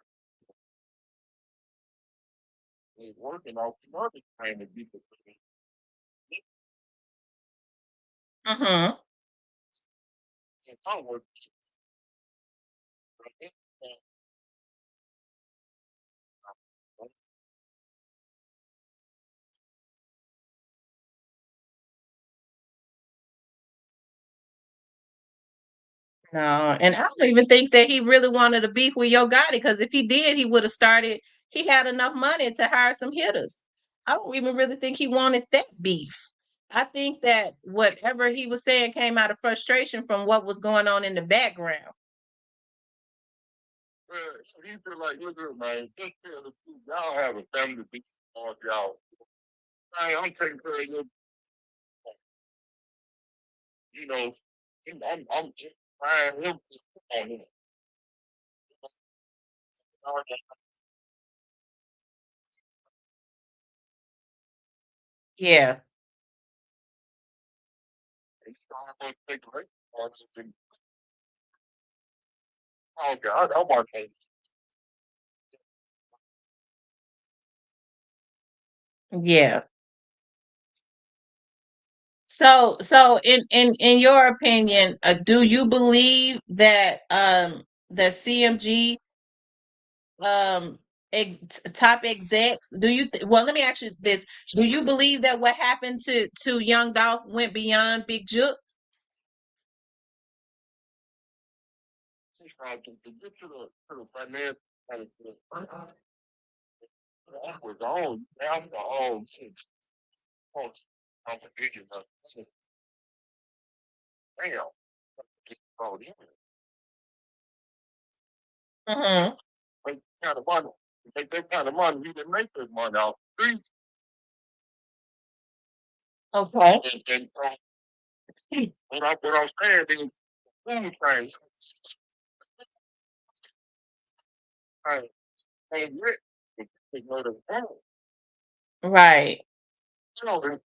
he's working off the market trying to beat the Mm-hmm. No, and I don't even think that he really wanted a beef with Yo Gotti because if he did, he would have started. He had enough money to hire some hitters. I don't even really think he wanted that beef. I think that whatever he was saying came out of frustration from what was going on in the background. so he feel like, look at man, just tell the truth. Y'all have a family beef on y'all. Hey, I'm taking care of your, you know, I'm just trying him on him. Yeah. He's trying to take away on him. Oh God, I want to. Yeah. So in your opinion, do you believe that the CMG top execs, well, let me ask you this, do you believe that what happened to young Dolph went beyond Big Jook? He's trying to get to the finance and that was on. That was all since competition. Damn. Oh, yeah. Mm-hmm. Make kind of money. Make that kind of money. You can make that money off the street. Okay. And what I'm saying is food things. Ain't rich. It's not a home. Right. You don't know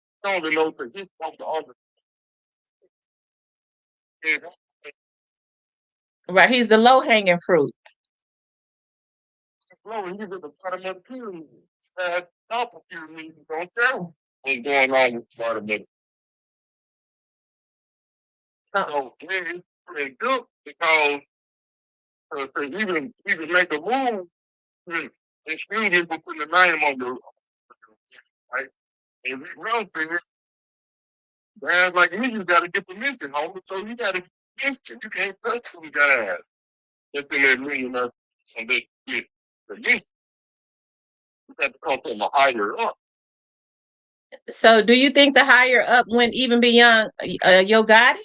that he's from the other. Right, he's the low-hanging fruit. No, he's at the bottom of the pyramid. Top of the pyramid, you don't tell. What's going on with the bottom of it? So, yeah, it's pretty good because even make a move, excuse me for putting the name on the right. And we run things, guys like me, you got to get permission, homie. So you got to get permission. You can't touch them guys. Just in that million and they get permission. You got to come from a higher up. So do you think the higher up went even beyond Yo Gotti?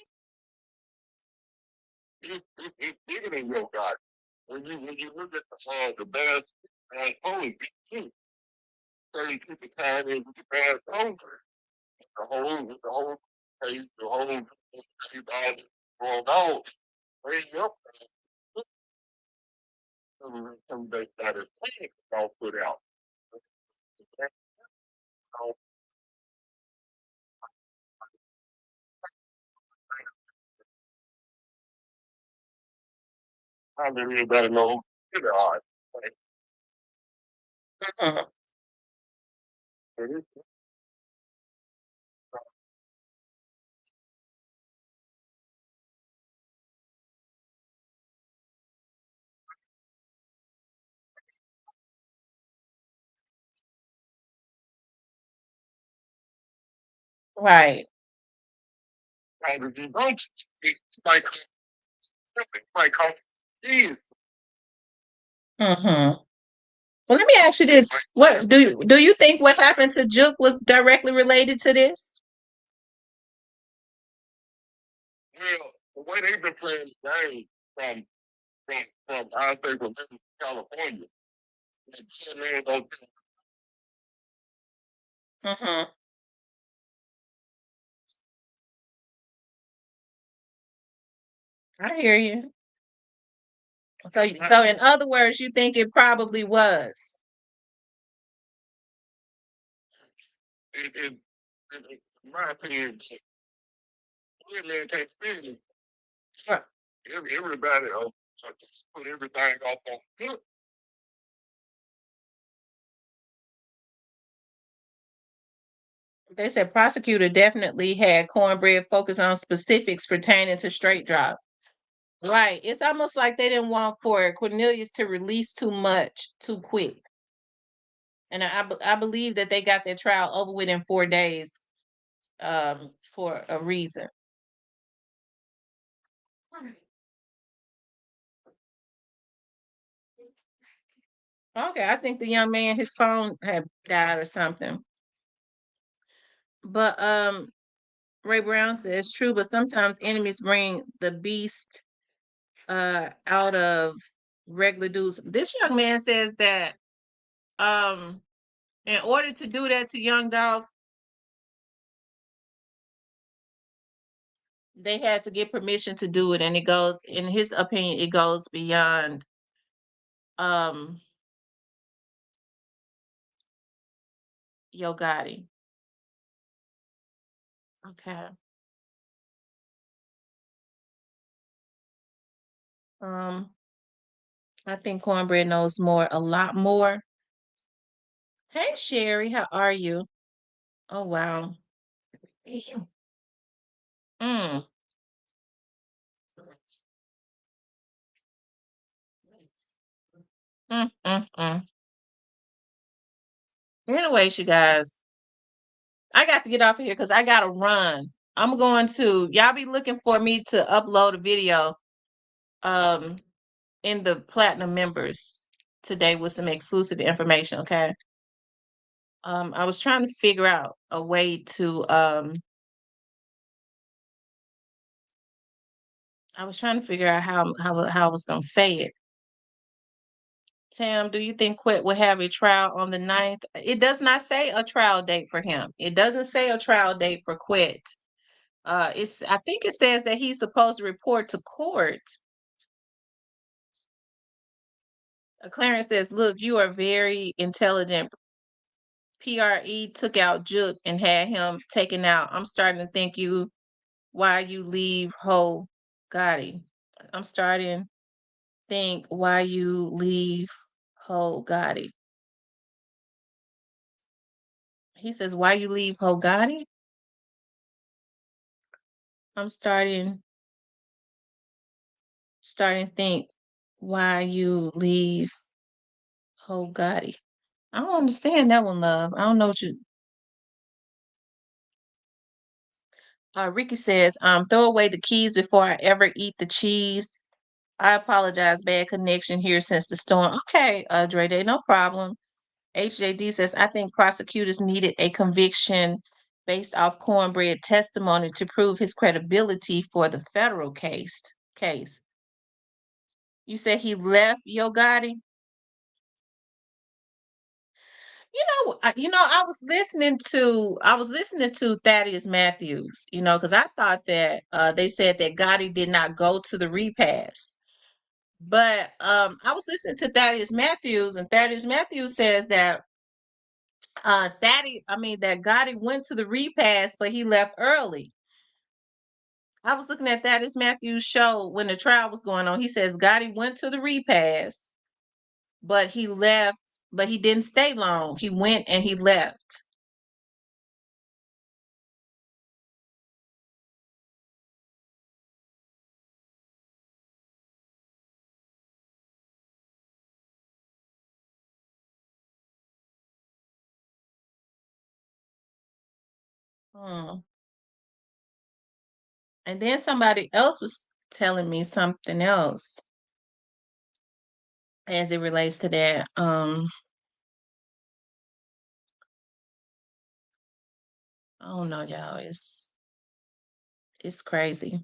It's bigger than your God. When you look at the bad holy people, 30 people time in with the bad soldier, the whole case, the whole all going on, raise up some that is playing all put out. I don't really better know who they are. Mhm. Right. And you don't, it's like is. Mm-hmm. Well, let me ask you this: what do you think what happened to Juke was directly related to this? Well, the way they've been playing the game from I say from California, and 10 man don't Mm-hmm. I hear you. So in other words, you think it probably was. In my opinion, really take business. Right. Everybody put everything off on him. They said prosecutor definitely had Cornbread focus on specifics pertaining to straight drop. Right. It's almost like they didn't want for Cornelius to release too much too quick. And I believe that they got their trial over with in 4 days for a reason. Okay, I think the young man, his phone had died or something. But Ray Brown says true, but sometimes enemies bring the beast out of regular dudes. This young man says that in order to do that to young Dolph, they had to get permission to do it, and it goes, in his opinion, it goes beyond Yo Gotti. Okay. I think Cornbread knows a lot more. Hey Sherry, how are you? Oh wow. Mm. Mm. Anyways, you guys, I got to get off of here because I gotta run. I'm going to y'all be looking for me to upload a video um in the platinum members today with some exclusive information, okay? I was trying to figure out a way to I was trying to figure out how I was gonna say it. Tam, do you think Quet will have a trial on the 9th? It does not say a trial date for him. It doesn't say a trial date for Quet. I think it says that he's supposed to report to court. Clarence says, look, you are very intelligent. PRE took out Juke and had him taken out. I'm starting to think why you leave Ho Gotti. I'm starting to think why you leave Ho Gotti. He says, why you leave Ho Gotti? I'm starting to think why you leave Ho Gotti. I don't understand that one, love. I don't know what you. Ricky says, throw away the keys before I ever eat the cheese. I apologize, bad connection here since the storm. Okay, Dre Day, no problem. HJD says, I think prosecutors needed a conviction based off Cornbread testimony to prove his credibility for the federal case. You said he left Yo Gotti? I was listening to Thaddeus Matthews, because I thought that they said that Gotti did not go to the repass. But I was listening to Thaddeus Matthews, and Thaddeus Matthews says that that Gotti went to the repass, but he left early. I was looking at Thaddeus Matthews' show when the trial was going on. He says Gotti went to the repass, but he left, but he didn't stay long. He went and he left. Hmm. And then somebody else was telling me something else as it relates to that. I don't know, y'all. It's crazy.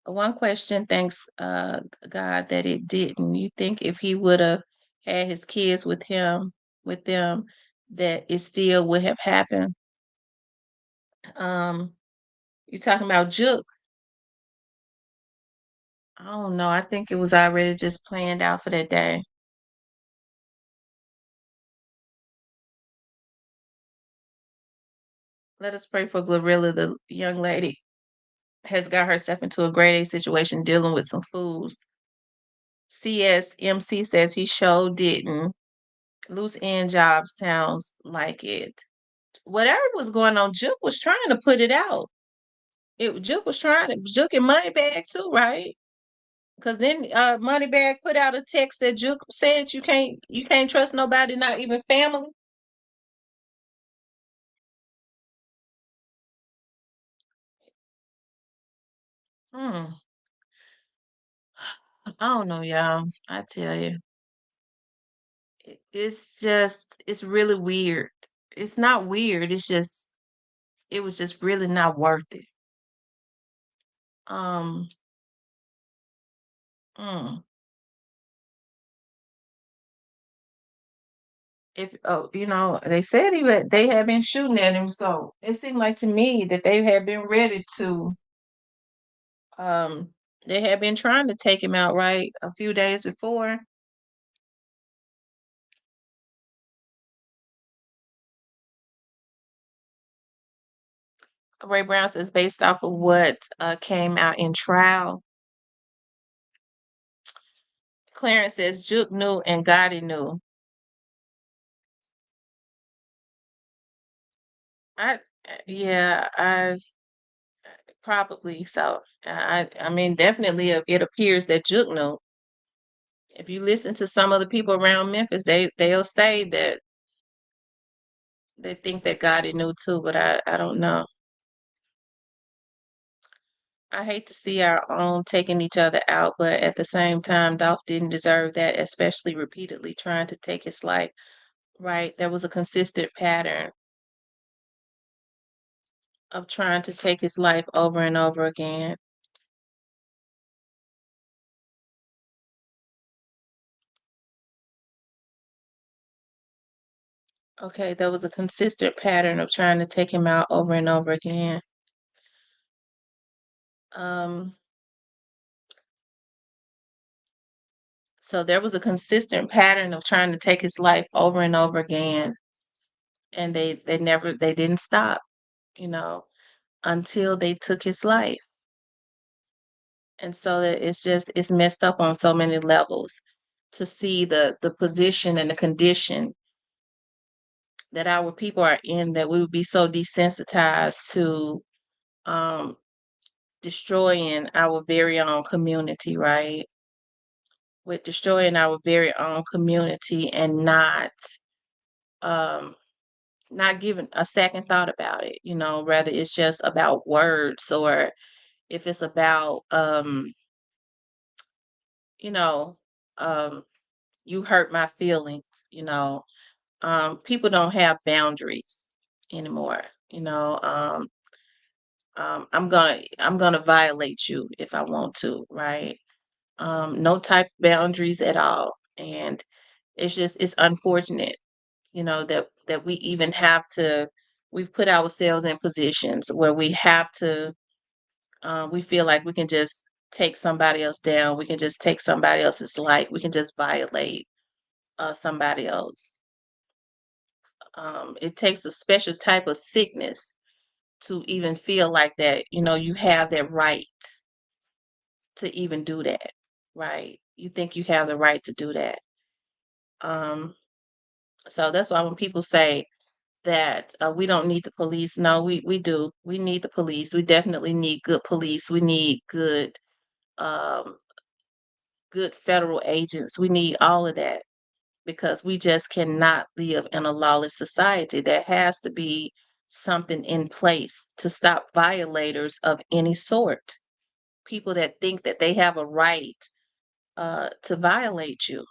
One question, thanks God that it didn't. You think if he would have had his kids with them, that it still would have happened. You talking about Juke? I don't know. I think it was already just planned out for that day. Let us pray for Glorilla. The young lady has got herself into a grade A situation dealing with some fools. CSMC says he sure didn't. Loose end job sounds like it. Whatever was going on, Juke was trying to put it out. Juke was trying to Juke and Moneybag too, right? Because then Moneybag put out a text that Juke said you can't trust nobody, not even family. Hmm. I don't know, y'all. I tell you, it's really weird. It's not weird. It was just really not worth it. Um. mm. If they said they had been shooting at him, so it seemed like to me that they had been ready to. Um. They had been trying to take him out right a few days before. Ray Brown says based off of what came out in trial. Clarence says Juke knew and Gotti knew. I probably so. I mean, definitely it appears that Juke knew. If you listen to some of the people around Memphis, they'll say that they think that Gotti knew too, but I don't know. I hate to see our own taking each other out, but at the same time, Dolph didn't deserve that, especially repeatedly trying to take his life. Right? There was a consistent pattern of trying to take his life over and over again. Okay, there was a consistent pattern of trying to take him out over and over again. Um, so there was a consistent pattern of trying to take his life over and over again, and they didn't stop, you know, until they took his life. And so that it's messed up on so many levels to see the position and the condition that our people are in, that we would be so desensitized to um destroying our very own community, right? With destroying our very own community and um not giving a second thought about it, whether it's just about words or if it's about you know, um you hurt my feelings, people don't have boundaries anymore, I'm gonna violate you if I want to, right? No type boundaries at all. And it's unfortunate, that we even have to, we've put ourselves in positions where we have to, we feel like we can just take somebody else down. We can just take somebody else's life. We can just violate somebody else. It takes a special type of sickness to even feel like that, you have that right to even do that, right? You think you have the right to do that. Um, so that's why when people say that we don't need the police, no, we do. We need the police. We definitely need good police. We need um, good federal agents. We need all of that because we just cannot live in a lawless society. There has to be something in place to stop violators of any sort. People that think that they have a right to violate you.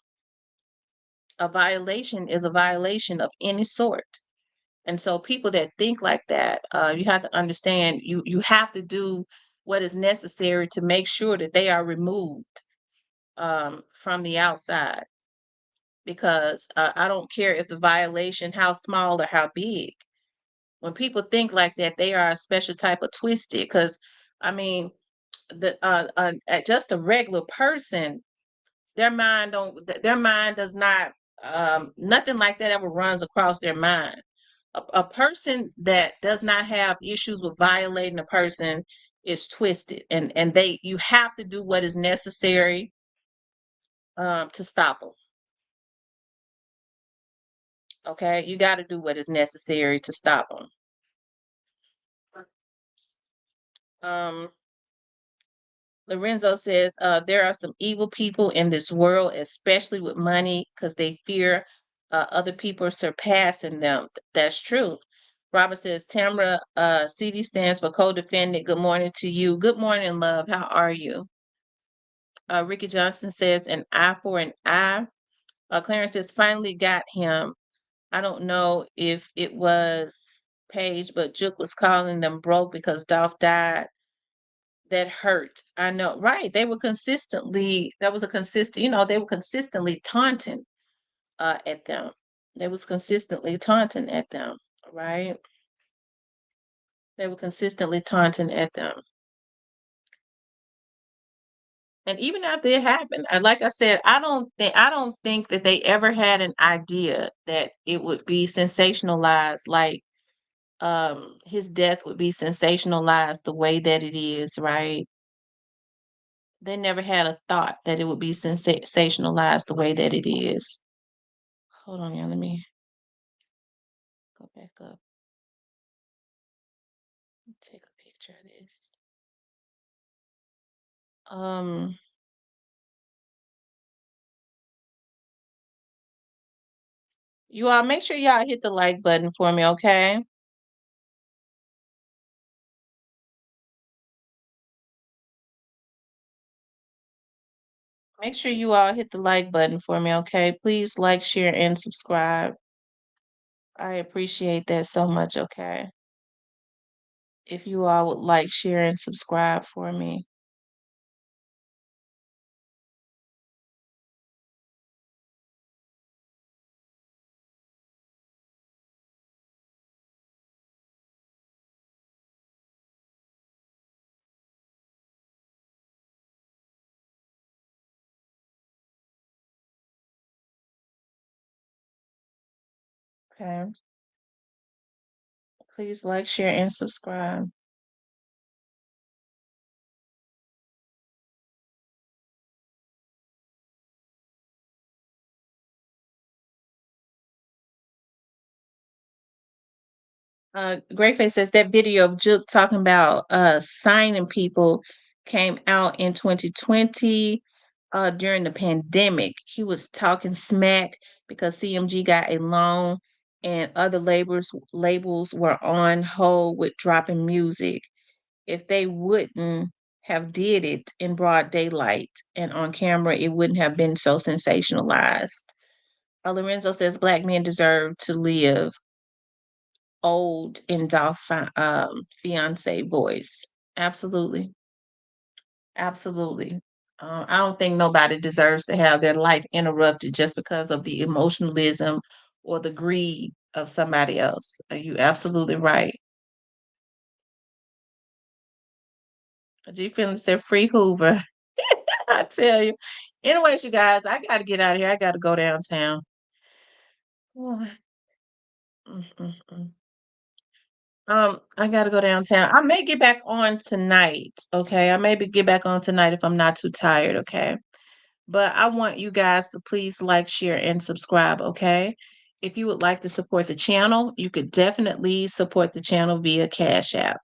A violation is a violation of any sort. And so people that think like that, you have to understand you have to do what is necessary to make sure that they are removed from the outside. because I don't care if the violation, how small or how big. When people think like that, they are a special type of twisted. Because I mean, just a regular person, their mind does not, nothing like that ever runs across their mind. A person that does not have issues with violating a person is twisted, and you have to do what is necessary to stop them. Okay, you got to do what is necessary to stop them. Lorenzo says there are some evil people in this world, especially with money, because they fear other people are surpassing them. That's true. Robert says, Tamara, CD stands for co-defendant. Good morning to you. Good morning, love. How are you? Ricky Johnson says, an eye for an eye. Clarence says, finally got him. I don't know if it was Paige, but Juke was calling them broke because Dolph died. That hurt. I know, right? They were consistently, that was a consistent, they were consistently taunting at them. They was consistently taunting at them, right? They were consistently taunting at them. And even after it happened, like I said, I don't think that they ever had an idea that it would be sensationalized, like his death would be sensationalized the way that it is, right? They never had a thought that it would be sensationalized the way that it is. Hold on, y'all. Let me go back up. Take a picture of this. You all make sure y'all hit the like button for me, okay? Make sure you all hit the like button for me, okay? Please like, share, and subscribe. I appreciate that so much, okay? If you all would like, share, and subscribe for me. Okay. Please like, share, and subscribe. Greyface says that video of Juke talking about signing people came out in 2020 during the pandemic. He was talking smack because CMG got a loan and other labels were on hold with dropping music. If they wouldn't have did it in broad daylight and on camera, it wouldn't have been so sensationalized. Lorenzo says black men deserve to live old in Dolph fiance voice. Absolutely. Absolutely. I don't think nobody deserves to have their life interrupted just because of the emotionalism or the greed of somebody else. Are you absolutely right? G Feelings said free Hoover. I tell you. Anyways, you guys, I gotta get out of here. I gotta go downtown. I gotta go downtown. I may get back on tonight. Okay. I may get back on tonight if I'm not too tired. Okay. But I want you guys to please like, share, and subscribe. Okay. If you would like to support the channel, you could definitely support the channel via Cash App.